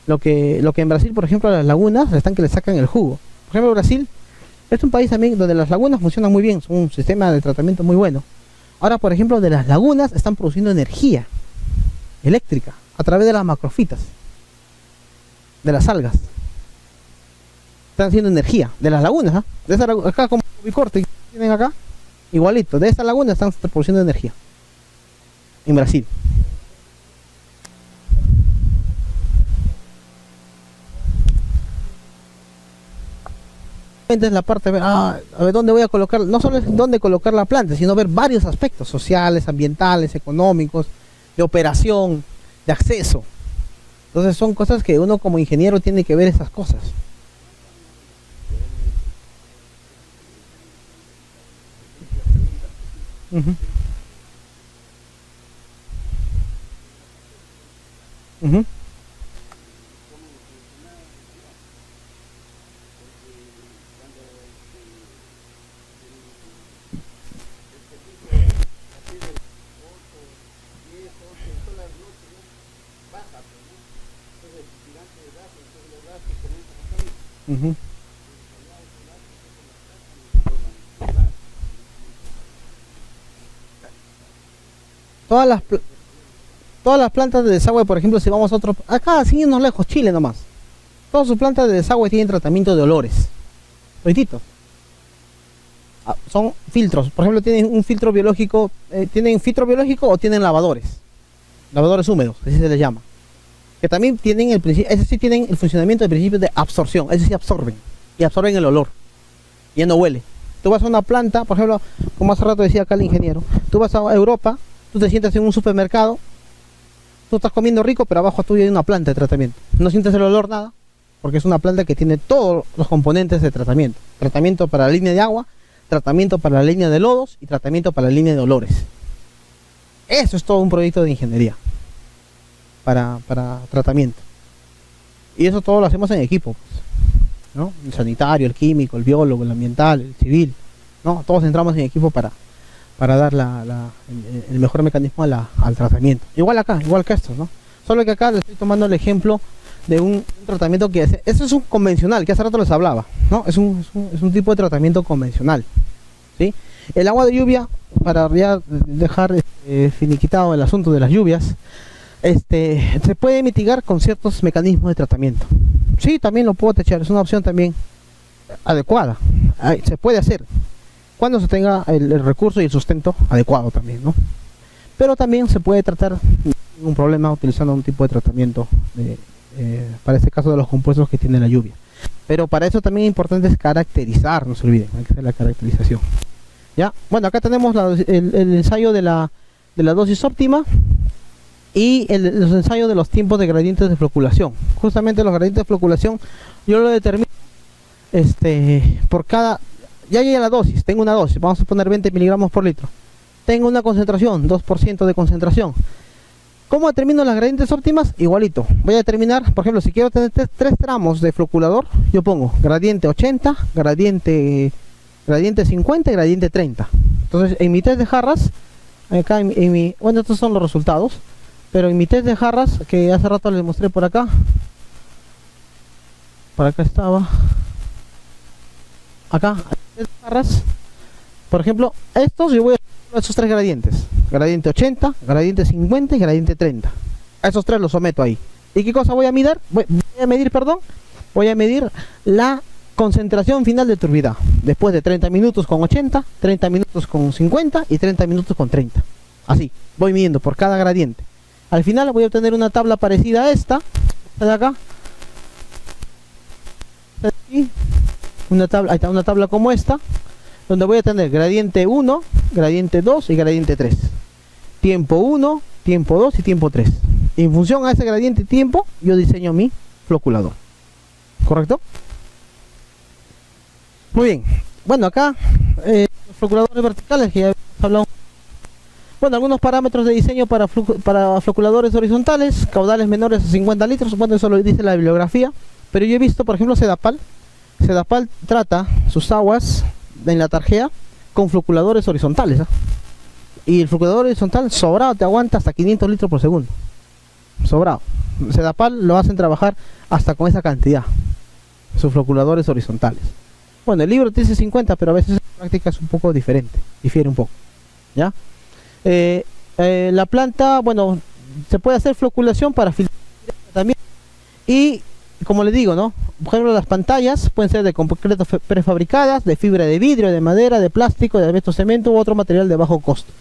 Lo que en Brasil, por ejemplo, las lagunas están que le sacan el jugo. Por ejemplo, Brasil es un país también donde las lagunas funcionan muy bien, son un sistema de tratamiento muy bueno. Ahora, por ejemplo, de las lagunas están produciendo energía eléctrica a través de las macrofitas, de las algas. Están haciendo energía de las lagunas, de esa acá como Bicorte que tienen acá, igualito, de esa laguna están produciendo energía en Brasil. Es la parte de ver, a ver dónde voy a colocar, no solo es dónde colocar la planta, sino ver varios aspectos sociales, ambientales, económicos, de operación, de acceso. Entonces son cosas que uno como ingeniero tiene que ver esas cosas. Uh-huh. Uh-huh. Uh-huh. Todas las pl- todas las plantas de desagüe, por ejemplo, si vamos a otro, acá sin irnos lejos, Chile nomás, todas sus plantas de desagüe tienen tratamiento de olores, todititos. Son filtros, por ejemplo, tienen un filtro biológico, tienen filtro biológico o tienen lavadores húmedos, así se les llama, que también tienen el principio, ese sí tienen el funcionamiento del principio de absorción, ese sí absorben, y absorben el olor, y ya no huele. Tú vas a una planta, por ejemplo, como hace rato decía acá el ingeniero, tú vas a Europa, tú te sientas en un supermercado, tú estás comiendo rico, pero abajo tuyo hay una planta de tratamiento, no sientes el olor nada, porque es una planta que tiene todos los componentes de tratamiento, tratamiento para la línea de agua, tratamiento para la línea de lodos y tratamiento para la línea de olores. Eso es todo un proyecto de ingeniería para tratamiento. Y eso todo lo hacemos en equipo, pues, ¿no? El sanitario, el químico, el biólogo, el ambiental, el civil, ¿no? Todos entramos en equipo para dar el mejor mecanismo al tratamiento. Igual que esto, ¿no? Solo que acá les estoy tomando el ejemplo de un tratamiento que eso es un convencional, que hace rato les hablaba, ¿no? Es un tipo de tratamiento convencional, ¿sí? El agua de lluvia, para ya dejar finiquitado el asunto de las lluvias, se puede mitigar con ciertos mecanismos de tratamiento. Sí, también lo puedo techar, es una opción también adecuada. Se puede hacer cuando se tenga el recurso y el sustento adecuado también, ¿no? Pero también se puede tratar un problema utilizando un tipo de tratamiento para este caso de los compuestos que tiene la lluvia. Pero para eso también es importante es caracterizar, no se olviden, hay que hacer la caracterización. ¿Ya? Bueno, acá tenemos el ensayo de la dosis óptima y los ensayos de los tiempos de gradientes de floculación. Justamente los gradientes de floculación yo lo determino por cada ya llegué a la dosis, tengo una dosis, vamos a poner 20 miligramos por litro. Tengo una concentración, 2% de concentración. ¿Cómo determino las gradientes óptimas? Igualito. Voy a determinar, por ejemplo, si quiero tener tres tramos de floculador, yo pongo gradiente 80, gradiente 50 y gradiente 30. Entonces, en mi test de jarras, acá bueno, estos son los resultados, pero en mi test de jarras, que hace rato les mostré por acá estaba, acá, test de jarras, por ejemplo, estos yo voy a esos tres gradientes, gradiente 80, gradiente 50 y gradiente 30. A esos tres los someto ahí. ¿Y qué cosa voy a medir? Voy a medir la concentración final de turbidad. Después de 30 minutos con 80, 30 minutos con 50 y 30 minutos con 30. Así, voy midiendo por cada gradiente. Al final voy a obtener una tabla parecida a esta de acá. Una tabla como esta, donde voy a tener gradiente 1, gradiente 2 y gradiente 3. Tiempo 1, tiempo 2 y tiempo 3. En función a ese gradiente tiempo, yo diseño mi floculador. ¿Correcto? Muy bien. Bueno, acá los floculadores verticales que ya hemos hablado. Bueno, algunos parámetros de diseño para floculadores horizontales, caudales menores a 50 litros. Bueno, eso lo dice la bibliografía. Pero yo he visto, por ejemplo, Sedapal. Sedapal trata sus aguas en la tarjea con floculadores horizontales, ¿eh? Y el floculador horizontal sobrado te aguanta hasta 500 litros por segundo. Sobrado. Sedapal lo hacen trabajar hasta con esa cantidad, sus floculadores horizontales. Bueno, el libro te dice 50, pero a veces en práctica es un poco diferente, difiere un poco, ¿ya? La planta, bueno, se puede hacer floculación para filtrar también. Y como les digo, ¿no? Por ejemplo, las pantallas pueden ser de concreto prefabricadas, de fibra de vidrio, de madera, de plástico, de asbesto, cemento u otro material de bajo costo.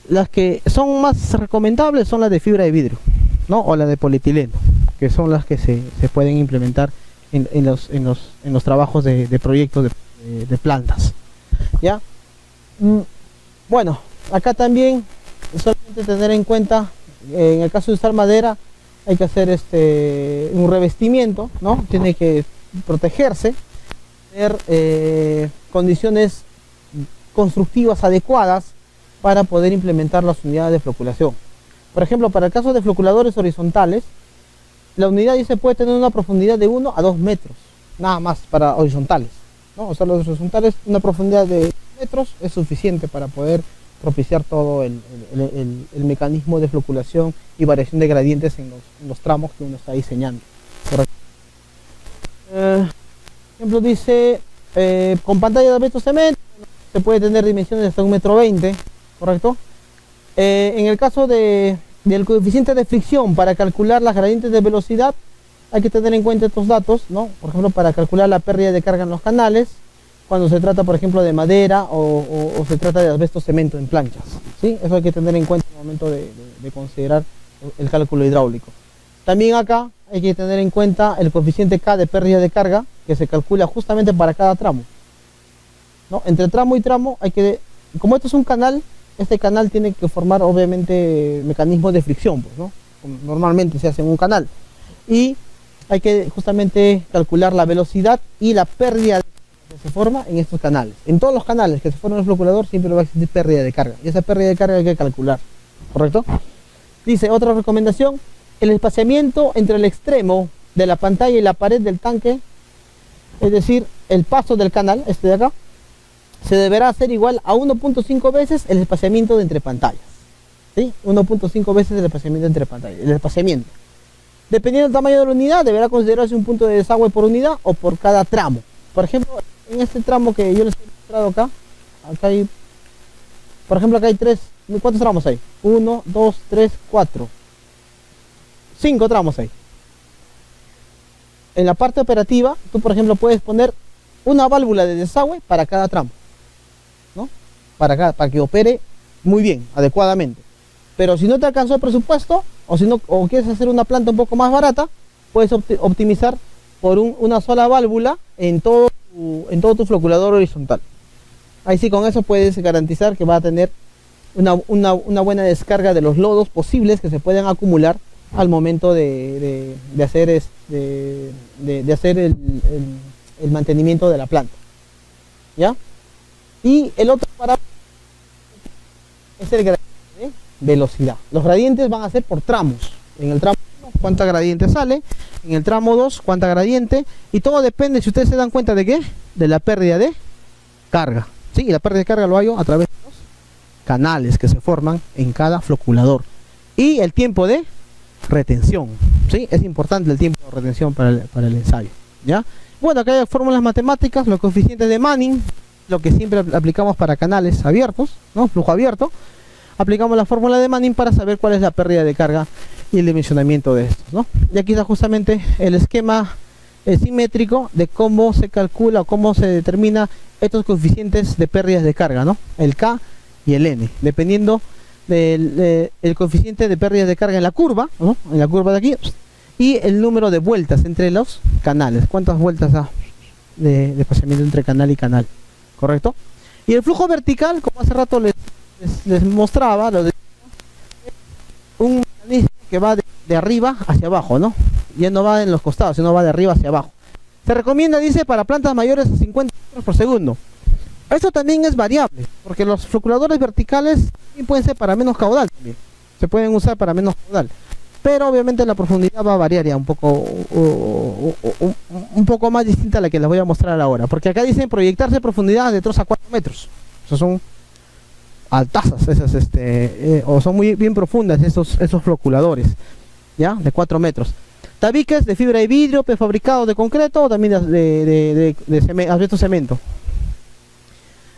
Las que son más recomendables son las de fibra de vidrio, ¿no? O las de polietileno, que son las que se pueden implementar en los trabajos de proyectos de plantas, ¿ya? Bueno, acá también solamente tener en cuenta, en el caso de usar madera, hay que hacer un revestimiento, ¿no? Tiene que protegerse, tener condiciones constructivas adecuadas para poder implementar las unidades de floculación. Por ejemplo, para el caso de floculadores horizontales, la unidad dice puede tener una profundidad de 1 a 2 metros, nada más para horizontales, ¿no? O sea, los horizontales, una profundidad de metros es suficiente para poder propiciar todo el mecanismo de floculación y variación de gradientes en los tramos que uno está diseñando. Por ejemplo, dice con pantalla de asbesto cemento se puede tener dimensiones hasta 1,20 m, ¿correcto? En el caso del coeficiente de fricción, para calcular las gradientes de velocidad hay que tener en cuenta estos datos, ¿no? Por ejemplo, para calcular la pérdida de carga en los canales, cuando se trata, por ejemplo, de madera o se trata de asbesto cemento en planchas, ¿sí? Eso hay que tener en cuenta en el momento de considerar el cálculo hidráulico. También acá hay que tener en cuenta el coeficiente K de pérdida de carga, que se calcula justamente para cada tramo, ¿no? Entre tramo y tramo hay que, como esto es un canal, este canal tiene que formar obviamente mecanismos de fricción, pues, ¿no? Como normalmente se hace en un canal. Y hay que justamente calcular la velocidad y la pérdida que se forma en estos canales. En todos los canales que se forman en el floculador siempre va a existir pérdida de carga. Y esa pérdida de carga hay que calcular, ¿correcto? Dice, otra recomendación, el espaciamiento entre el extremo de la pantalla y la pared del tanque, es decir, el paso del canal, de acá, se deberá hacer igual a 1.5 veces el espaciamiento de entre pantallas, ¿sí? 1.5 veces el espaciamiento entre pantallas, el espaciamiento. Dependiendo del tamaño de la unidad, deberá considerarse un punto de desagüe por unidad o por cada tramo. Por ejemplo, en este tramo que yo les he mostrado acá hay, por ejemplo, acá hay ¿cuántos tramos hay? 1, 2, 3, 4. 5 tramos hay. En la parte operativa, tú por ejemplo puedes poner una válvula de desagüe para cada tramo, ¿no? Para que opere muy bien, adecuadamente. Pero si no te alcanzó el presupuesto, o quieres hacer una planta un poco más barata, puedes optimizar por una sola válvula en todo tu floculador horizontal. Ahí sí, con eso puedes garantizar que va a tener una buena descarga de los lodos posibles que se pueden acumular al momento de hacer el mantenimiento de la planta. ¿ya? Y el otro parámetro es el gradiente de velocidad. Los gradientes van a ser por tramos. En el tramo 1, cuánta gradiente sale, en el tramo 2, cuánta gradiente, y todo depende, si ustedes se dan cuenta de qué, de la pérdida de carga. Sí, y la pérdida de carga lo hallo a través de los canales que se forman en cada floculador. Y el tiempo de retención, ¿sí? Es importante el tiempo de retención para el ensayo, ¿ya? Bueno, acá hay fórmulas matemáticas, los coeficientes de Manning, lo que siempre aplicamos para canales abiertos, ¿no? Flujo abierto. Aplicamos la fórmula de Manning para saber cuál es la pérdida de carga y el dimensionamiento de estos, ¿no? Y aquí está justamente el esquema simétrico de cómo se calcula o cómo se determina estos coeficientes de pérdidas de carga, ¿no? El K y el N, dependiendo del el coeficiente de pérdidas de carga en la curva, ¿no? En la curva de aquí, y el número de vueltas entre los canales. ¿Cuántas vueltas da de desplazamiento entre canal y canal? ¿Correcto? Y el flujo vertical, como hace rato les mostraba, un mecanismo que va de arriba hacia abajo, ¿no? Ya no va en los costados, sino va de arriba hacia abajo. Se recomienda, dice, para plantas mayores a 50 metros por segundo. Esto también es variable, porque los floculadores verticales también pueden ser para menos caudal también. Se pueden usar para menos caudal. Pero obviamente la profundidad va a variar ya un poco más distinta a la que les voy a mostrar ahora. Porque acá dicen proyectarse profundidades de 3 a 4 metros. Esos son altazas, esas, o son muy bien profundas esos floculadores, ¿ya? De 4 metros. Tabiques de fibra de vidrio, prefabricados de concreto, o también de asbesto cemento.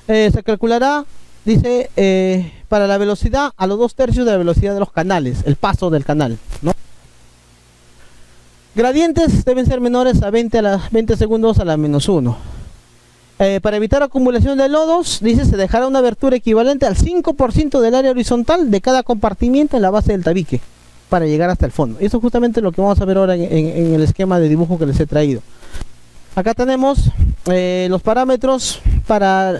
Se calculará, dice, para la velocidad a los 2/3 de la velocidad de los canales, el paso del canal, ¿no? Gradientes deben ser menores a 20 segundos a la -1. Para evitar acumulación de lodos, dice, se dejará una abertura equivalente al 5% del área horizontal de cada compartimiento en la base del tabique, para llegar hasta el fondo. Eso es justamente lo que vamos a ver ahora en el esquema de dibujo que les he traído. Acá tenemos los parámetros para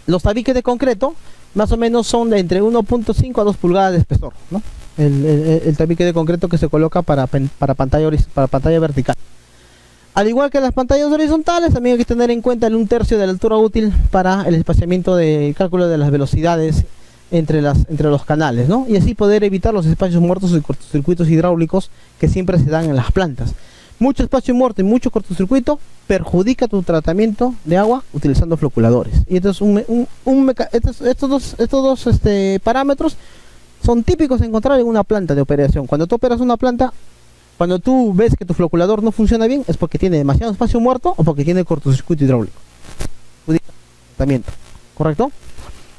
los tabiques de concreto. Más o menos son de entre 1.5 a 2 pulgadas de espesor, ¿no? El tabique de concreto que se coloca para pantalla vertical. Al igual que las pantallas horizontales, también hay que tener en cuenta el 1/3 de la altura útil para el espaciamiento de cálculo de las velocidades entre los canales, ¿no? Y así poder evitar los espacios muertos y cortocircuitos hidráulicos que siempre se dan en las plantas. Mucho espacio muerto y mucho cortocircuito perjudica tu tratamiento de agua utilizando floculadores. Y estos dos parámetros son típicos de encontrar en una planta de operación. Cuando tú operas una planta, cuando tú ves que tu floculador no funciona bien, es porque tiene demasiado espacio muerto o porque tiene cortocircuito hidráulico. Tratamiento, ¿correcto?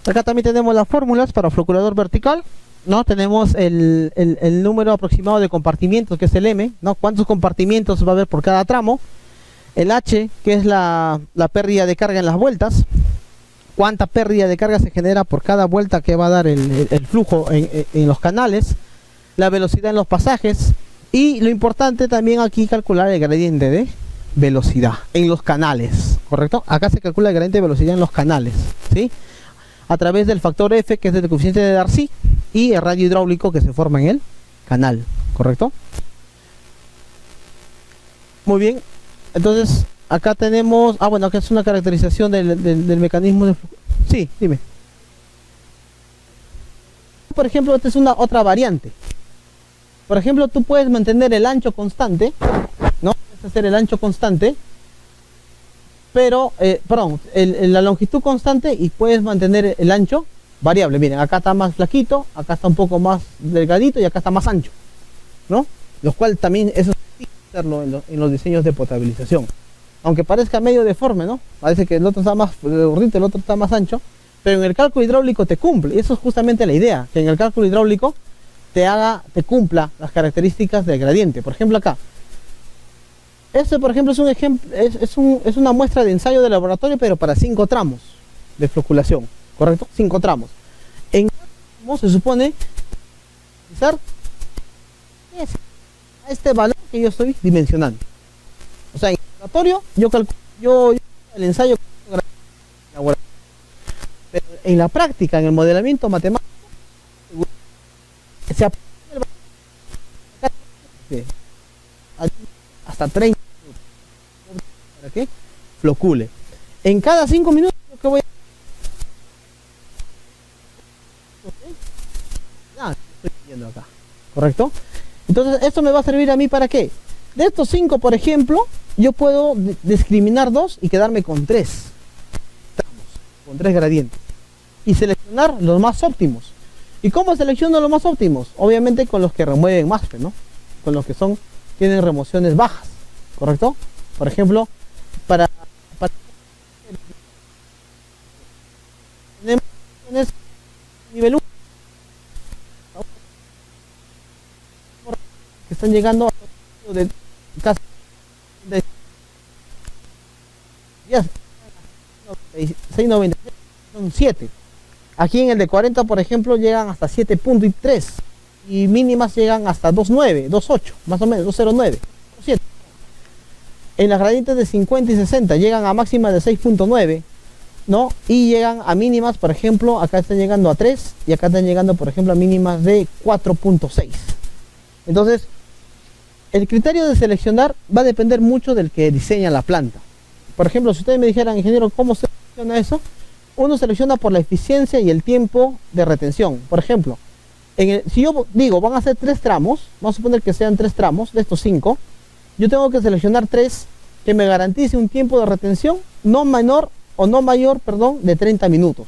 Acá también tenemos las fórmulas para floculador vertical, ¿no? Tenemos el número aproximado de compartimientos, que es el M, ¿no? Cuántos compartimientos va a haber por cada tramo. El H, que es la pérdida de carga en las vueltas. Cuánta pérdida de carga se genera por cada vuelta que va a dar el flujo en los canales. La velocidad en los pasajes. Y lo importante también aquí calcular el gradiente de velocidad en los canales, ¿correcto? Acá se calcula el gradiente de velocidad en los canales, ¿sí? A través del factor F, que es el coeficiente de Darcy, y el radio hidráulico que se forma en el canal, ¿correcto? Muy bien, entonces acá tenemos, bueno, acá es una caracterización del mecanismo de... Sí, dime. Por ejemplo, esta es otra variante. Por ejemplo, tú puedes mantener el ancho constante, ¿no? Puedes hacer el ancho constante, pero, la longitud constante, y puedes mantener el ancho variable. Miren, acá está más flaquito, acá está un poco más delgadito y acá está más ancho, ¿no? Lo cual también eso es hacerlo en los diseños de potabilización. Aunque parezca medio deforme, ¿no? Parece que el otro está más gordito, el otro está más ancho, pero en el cálculo hidráulico te cumple. Y eso es justamente la idea, que en el cálculo hidráulico te cumpla las características del gradiente. Por ejemplo, acá, este por ejemplo es un ejemplo, es una muestra de ensayo de laboratorio, pero para 5 tramos de floculación, ¿correcto? 5 tramos. En cómo se supone utilizar este valor que yo estoy dimensionando. O sea, en el laboratorio yo calculo el ensayo, pero en la práctica, en el modelamiento matemático, se aplica hasta 30 minutos. ¿Para qué? flocule. En cada 5 minutos lo que voy a... Estoy viendo acá, ¿correcto? Entonces esto me va a servir a mí ¿para qué? De estos 5, por ejemplo, yo puedo discriminar 2 y quedarme con 3 tramos, con 3 gradientes, y seleccionar los más óptimos. ¿Y cómo selecciono los más óptimos? Obviamente con los que remueven más, ¿no? Con los que tienen remociones bajas, ¿correcto? Por ejemplo, para tenemos nivel 1 que están llegando a de casi 6.96 son 7. Aquí en el de 40, por ejemplo, llegan hasta 7.3 y mínimas llegan hasta 2.9, 2.8, más o menos, 2.09, 7. En las gradientes de 50 y 60 llegan a máximas de 6.9, ¿no? Y llegan a mínimas, por ejemplo, acá están llegando a 3 y acá están llegando, por ejemplo, a mínimas de 4.6. Entonces, el criterio de seleccionar va a depender mucho del que diseña la planta. Por ejemplo, si ustedes me dijeran, ingeniero, ¿cómo se selecciona eso? Uno selecciona por la eficiencia y el tiempo de retención. Por ejemplo, si yo digo, van a ser 3 tramos, vamos a suponer que sean 3 tramos de estos 5, yo tengo que seleccionar 3 que me garantice un tiempo de retención no menor o no mayor, perdón, de 30 minutos.